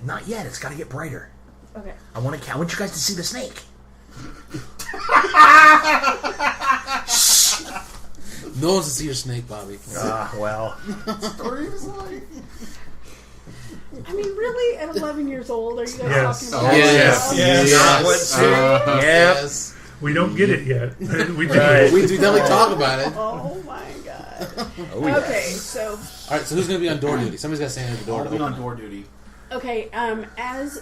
not yet. It's got to get brighter. Okay. I want you guys to see the snake. No one's to see your snake, Bobby. Well. Story of his life. I mean, really, at 11 years old, are you guys Yes. talking about Yes. that? Yes. Yep. Yes. We don't get it yet. We do. Right. We definitely talk about it. Oh my god. Oh, yes. Okay, so All right, so who's going to be on door duty? Somebody's got to stand at the door I'll to be open on it. door duty. okay, as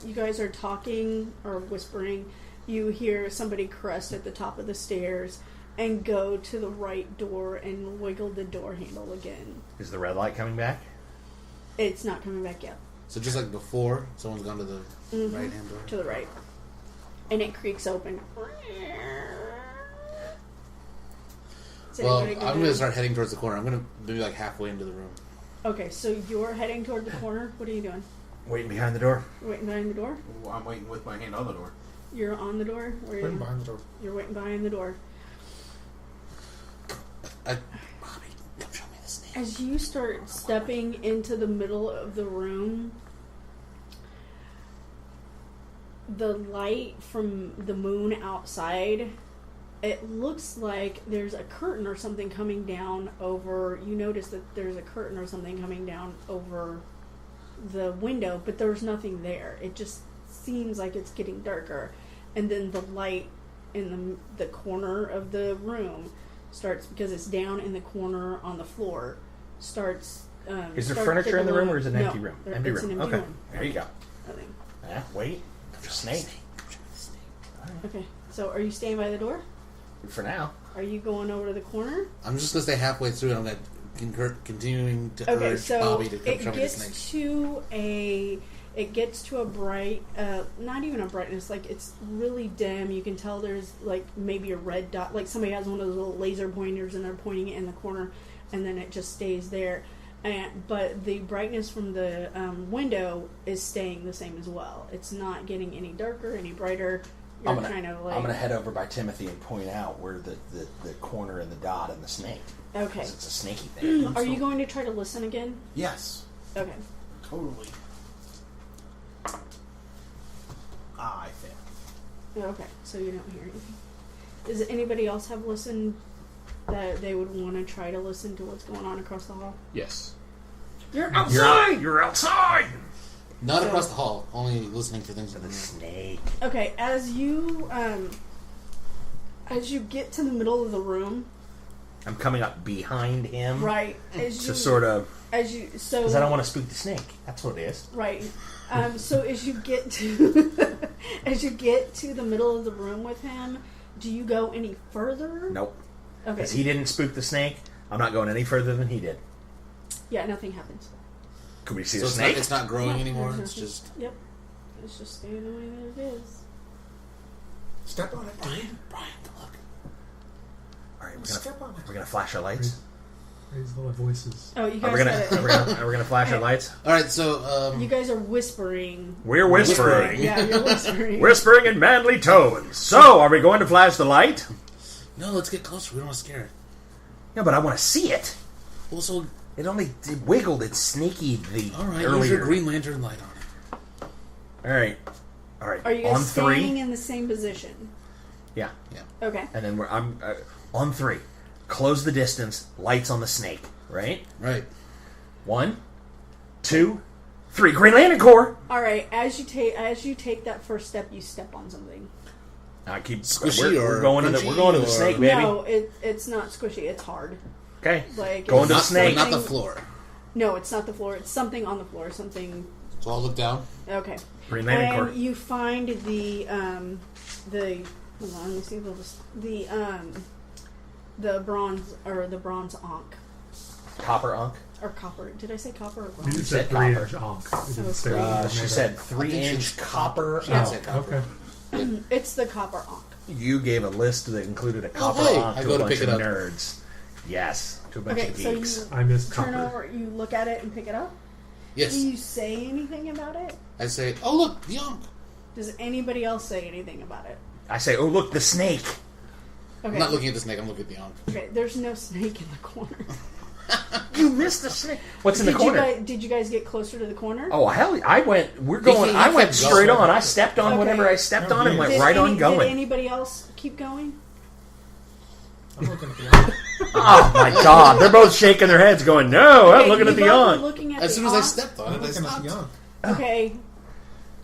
you guys are talking or whispering, you hear somebody crest at the top of the stairs and go to the right door and wiggle the door handle again. Is the red light coming back? It's not coming back yet. So just like before, someone's gone to the Mhm. right-hand door. To the right. And it creaks open. Is Well, anybody I'm going to start heading towards the corner. I'm going to be like halfway into the room. Okay, so you're heading toward the corner. What are you doing? Waiting behind the door. You're waiting behind the door? Well, I'm waiting with my hand on the door. You're on the door? Or Waiting behind the door. You're waiting behind the door. Bobby, come show me the snake. As you start stepping into the middle of the room, the light from the moon outside, it looks like there's a curtain or something coming down over. You notice that there's a curtain or something coming down over the window, but there's nothing there. It just seems like it's getting darker. And then the light in the corner of the room starts, because it's down in the corner on the floor, starts. Is there starts furniture in the room, or is it an No, empty room? there- Empty it's room. an empty Okay. room. There you go. Nothing. Yeah, wait. Snake. Come show me the snake. Okay, so are you staying by the door? For now. Are you going over to the corner? I'm just going to stay halfway through, and I'm going to continuing to Okay, urge so Bobby to come it show me the gets snake. to a bright, not even a brightness, like it's really dim. You can tell there's like maybe a red dot, like somebody has one of those little laser pointers and they're pointing it in the corner, and then it just stays there. But the brightness from the window is staying the same as well. It's not getting any darker, any brighter. You're kind of like I'm gonna head over by Timothy and point out where the corner and the dot and the snake. okay. 'Cause it's a snaky thing. Are you going to try to listen again? Yes. Okay. Totally. I failed. Okay, so you don't hear anything. Does anybody else have listened that they would want to try to listen to what's going on across the hall? Yes. You're outside! You're outside! Not So- across the hall, only listening for things in the The room. snake. Okay, as you get to the middle of the room, I'm coming up behind him. right, as you To sort of. as you so Because I don't want to spook the snake. That's what it is. right. So as you get to as you get to the middle of the room with him, do you go any further? Nope. Okay. Because he didn't spook the snake, I'm not going any further than he did. Yeah, nothing happens. Could we see So the it's snake? not growing No, anymore, there's it's nothing. just... Yep. It's just staying the way that it is. Step on it, Brian, come look. All right, Step on it. we're gonna flash our lights. Raise the voices. Oh, you Are guys we gonna got it. are we gonna flash our Okay. lights? Alright, so, You guys are whispering. We're whispering. Yeah, you're whispering. Whispering in manly tones. So, are we going to flash the light? no, let's get closer. We don't want to scare it. Yeah, but I want to see it. Well, so, It wiggled. It's sneaky. The alright, use earlier. your Green Lantern light on it. All right. All right. Are you guys on standing 3? in the same position? Yeah. Okay. And then I'm on 3. Close the distance. Lights on the snake. Right. Right. 1, 2, 3. Green Lantern Corps. All right. As you take that first step, you step on something. I keep Squishy we're or going to the crunchy or- snake, baby. No, it's not squishy. It's hard. Okay. Like Going to it's the snake. Not the something- floor. No, it's not the floor. It's something on the floor. Something. So I'll look down. Okay. Green Lantern Corps. And you find the hold on, let me see if this the bronze ankh Copper Unk. or copper. Did I say copper or You bronze? just said said 3-inch ankh. You didn't say what it was She made said of. 3-inch copper She did Unk. say copper. Okay. It's the copper ankh. You gave a list that included a copper hey, Unk I to go a to bunch pick of it up. nerds. Yes, to a bunch Okay, of so geeks. you I missed turn copper. over, you look at it and pick it up. Yes. Do you say anything about it? I say, oh look, the Ankh. Does anybody else say anything about it? I say, oh look, the snake. Okay. I'm not looking at the snake. I'm looking at the Ankh. Okay, there's no snake in the corner. You missed the snake. What's in the corner? Did you guys get closer to the corner? Oh hell! I went. He I went kept straight going. on. I stepped on Okay. whatever I stepped on and went Did right on Did going. anybody else keep going? I'm looking at the Oh my god! They're both shaking their heads, going, "No, I'm Okay, looking you at the both were Unk." looking at As the soon as I ankh. stepped on I'm it, I looking at stopped. the young. Okay,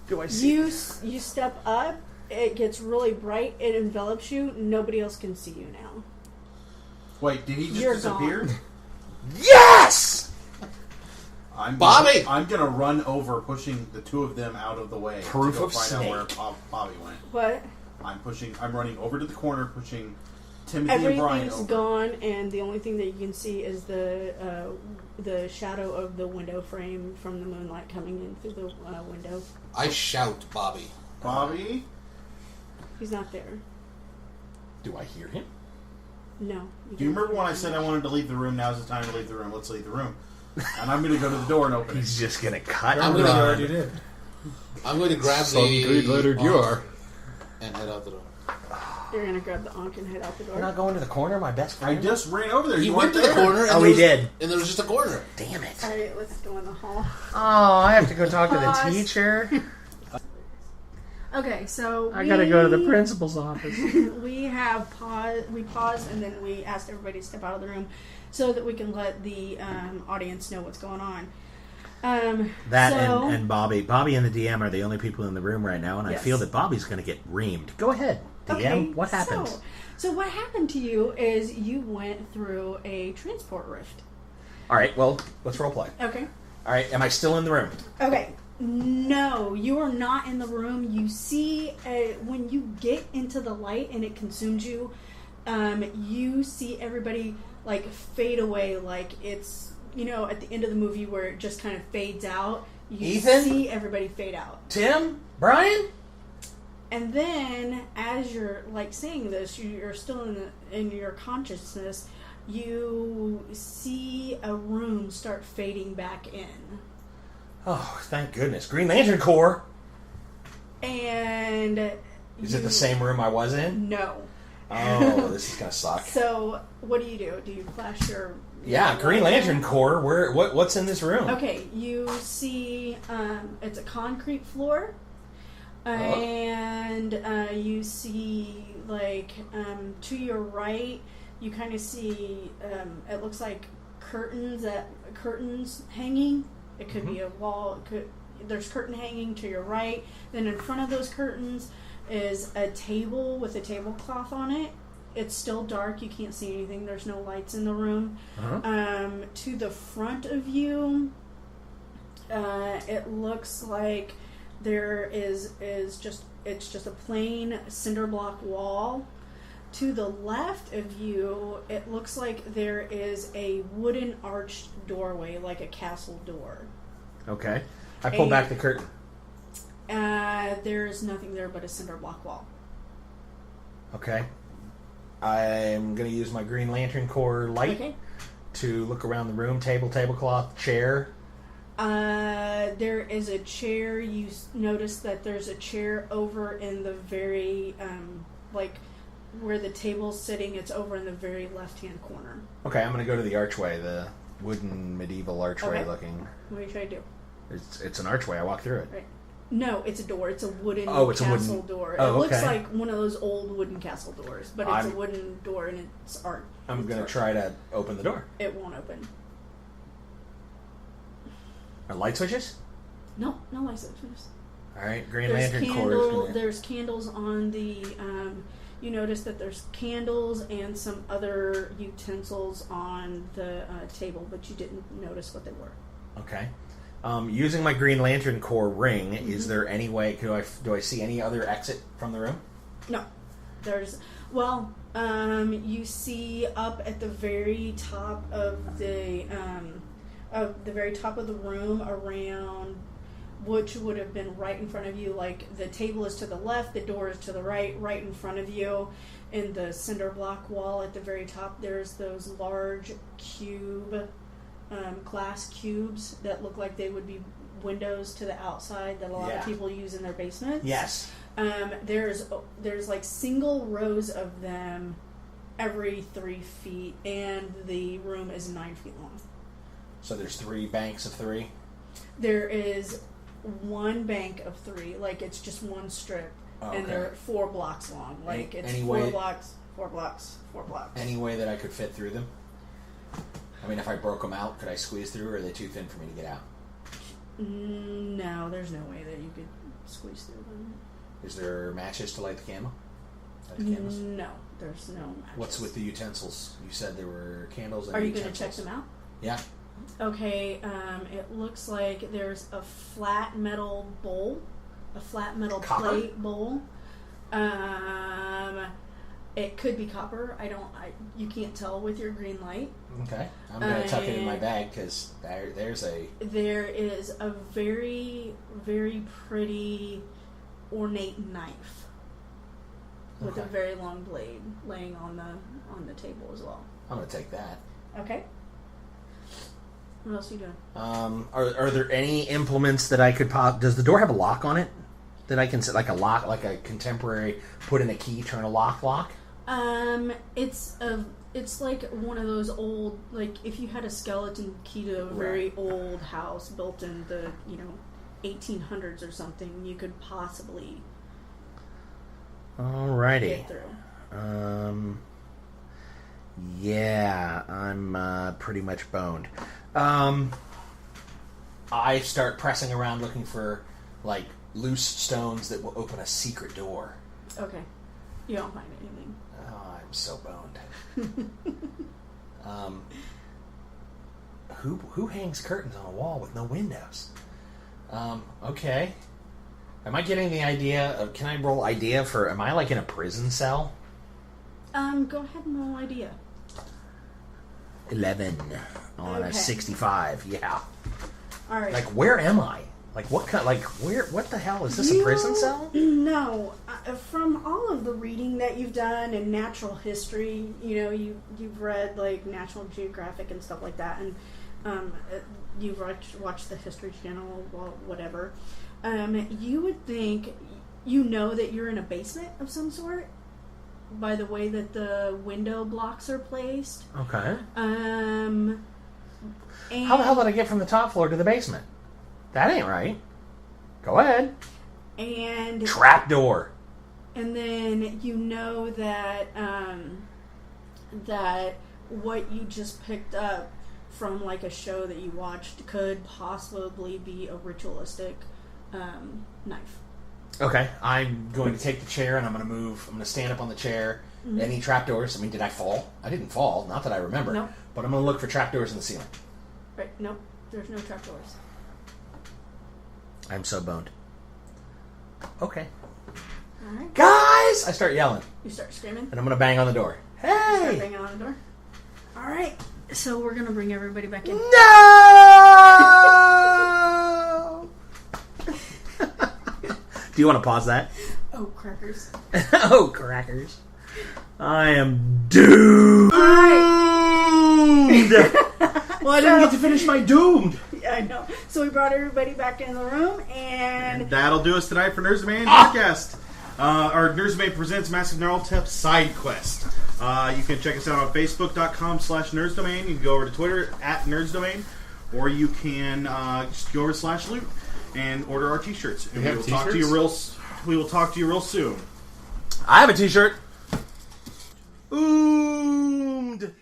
Do I see? you step up. It gets really bright. It envelops you. Nobody else can see you now. Wait, did he just You're disappear? gone. Yes! Bobby! I'm gonna run over, pushing the two of them out of the way. Proof to go of find snake. out where Bobby went. What? I'm running over to the corner, pushing Timothy and Brian Everything's over. gone, and the only thing that you can see is the shadow of the window frame from the moonlight coming in through the window. I shout, Bobby. Bobby? He's not there. Do I hear him? No. Do you remember when I said I wanted to leave the room? Now's the time to leave the room. Let's leave the room. And I'm going to go to the door and open it. He's just gonna cut. I'm You gonna- already did. I'm going to grab Some the good leonard you Ankh are. and head out the door. You're gonna grab the ankh and head out the We're door. not going to the corner, my best I friend. just ran over there. He You went weren't to the there. corner, and Oh, there he was, did. and there was just a corner. Damn it! All right, let's go in the hall. Oh, I have to go talk to the Pause. teacher. Okay, so I gotta go to the principal's office. We have paused, and then we asked everybody to step out of the room so that we can let the audience know what's going on. That so, and Bobby. Bobby and the DM are the only people in the room right now, and I Yes. feel that Bobby's going to get reamed. Go ahead, DM. Okay, what happened? So what happened to you is you went through a transport rift. All right, well, let's role play. Okay. All right, am I still in the room? Okay. No, you are not in the room. You see, when you get into the light and it consumes you, you see everybody like fade away, like it's, you know, at the end of the movie where it just kind of fades out. You Ethan? see everybody fade out. Tim? Brian? And then, as you're like saying this, you're still in your consciousness. You see a room start fading back in, Oh, thank goodness. Green Lantern Corps. and Is it the same room I was in? No. Oh, this is gonna suck. So, what do? Do you flash your? Yeah, Green Lantern Corps. What's in this room? Okay, you see, it's a concrete floor, and you see like to your right, you kind of see it looks like curtains hanging. It could be a wall. There's curtain hanging to your right. Then in front of those curtains is a table with a tablecloth on it. It's still dark. You can't see anything. There's no lights in the room. Uh-huh. To the front of you, it looks like there is just a plain cinder block wall. To the left of you, it looks like there is a wooden arched doorway, like a castle door. Okay. I pull back the curtain. There is nothing there but a cinder block wall. Okay. I'm going to use my Green Lantern Corps light Okay. to look around the room. Tablecloth, chair. There is a chair. You notice that there's a chair over in the very, like, where the table's sitting. It's over in the very left-hand corner. Okay, I'm going to go to the archway, the wooden medieval archway Okay. looking. What are you trying to do? It's an archway. I walk through it. Right. No, it's a door. It's a wooden It's a castle wooden- door. Oh, It looks okay. like one of those old wooden castle doors, but it's I'm- a wooden door and it's art. I'm It's going to art. try to open the door. It won't open. Are light switches? No light switches. All right, Green There's Lantern core is going to... There's candles on the. You notice that there's candles and some other utensils on the table, but you didn't notice what they were. Okay. Using my Green Lantern core ring, Mm-hmm. is there any way... Do I see any other exit from the room? No, there's you see up at the very top of the very top of the room, around which would have been right in front of you. Like the table is to the left, the door is to the right in front of you. In the cinder block wall at the very top, there's those large glass cubes that look like they would be windows to the outside that a lot Yeah. of people use in their basements. Yes. There's like single rows of them every 3 feet, and the room is 9 feet long. So there's 3 banks of 3? There is one bank of 3, like it's just one strip, Okay. and they're 4 blocks long. Like it's any 4 way- blocks, 4 blocks, 4 blocks. Any way that I could fit through them? I mean, if I broke them out, could I squeeze through, or are they too thin for me to get out? No, there's no way that you could squeeze through them. Is there matches to light the candle? Light the candles? No, there's no matches. What's with the utensils? You said there were candles and Are you utensils. going to check them out? Yeah. Okay, it looks like there's a flat metal bowl, a flat metal Copper? plate bowl. It could be copper. You can't tell with your green light. Okay. I'm going to tuck it in my bag, because there's a... There is a very, very pretty ornate knife with a Okay. very long blade laying on the table as well. I'm going to take that. Okay. What else are you doing? Are there any implements that I could pop? Does the door have a lock on it that I can set, like a lock, like a contemporary put in a key, turn a lock? It's like one of those old, like if you had a skeleton key to a very old house built in the 1800s or something, you could possibly Alrighty. get through. Yeah, I'm pretty much boned. I start pressing around looking for like loose stones that will open a secret door. Okay, you don't find anything. Oh, I'm so boned. Who hangs curtains on a wall with no windows? Okay. Am I getting the idea of? Can I roll idea for? Am I like in a prison cell? Go ahead and roll idea. 11 on a Okay. 65. Yeah. All right. Like, where am I? Like, what kind? Like, where? What the hell is this? A prison cell? No. From all of the reading that you've done in natural history, you've read like National Geographic and stuff like that, and you've watched the History Channel, well, whatever. You would think that you're in a basement of some sort by the way that the window blocks are placed. Okay. And How the hell did I get from the top floor to the basement? That ain't right. Go ahead. And Trap door. And then you know that that what you just picked up from like a show that you watched could possibly be a ritualistic knife. Okay. I'm going to take the chair and I'm going to move. I'm going to stand up on the chair. Mm-hmm. Any trapdoors? I mean, did I fall? I didn't fall. Not that I remember. No. But I'm going to look for trapdoors in the ceiling. Right? Nope. There's no trapdoors. I'm so boned. Okay. All right. Guys! I start yelling. You start screaming. And I'm going to bang on the door. Start Hey! banging on the door. All right. So we're gonna bring everybody back in. No! Do you want to pause that? Oh, crackers. Oh, crackers. I am doomed! All right. Well, I didn't get to finish my doomed! Yeah, I know. So we brought everybody back in the room, and That'll do us tonight for Nerds Domain podcast. Our Nerds Domain presents Massive Gnarltep Side Quest. You can check us out on Facebook.com/NerdsDomain. You can go over to Twitter @NerdsDomain, or you can just go over /loot. and order our T-shirts. And We we have will talk to you t-shirts? We will talk to you real soon. I have a T-shirt. Oomed.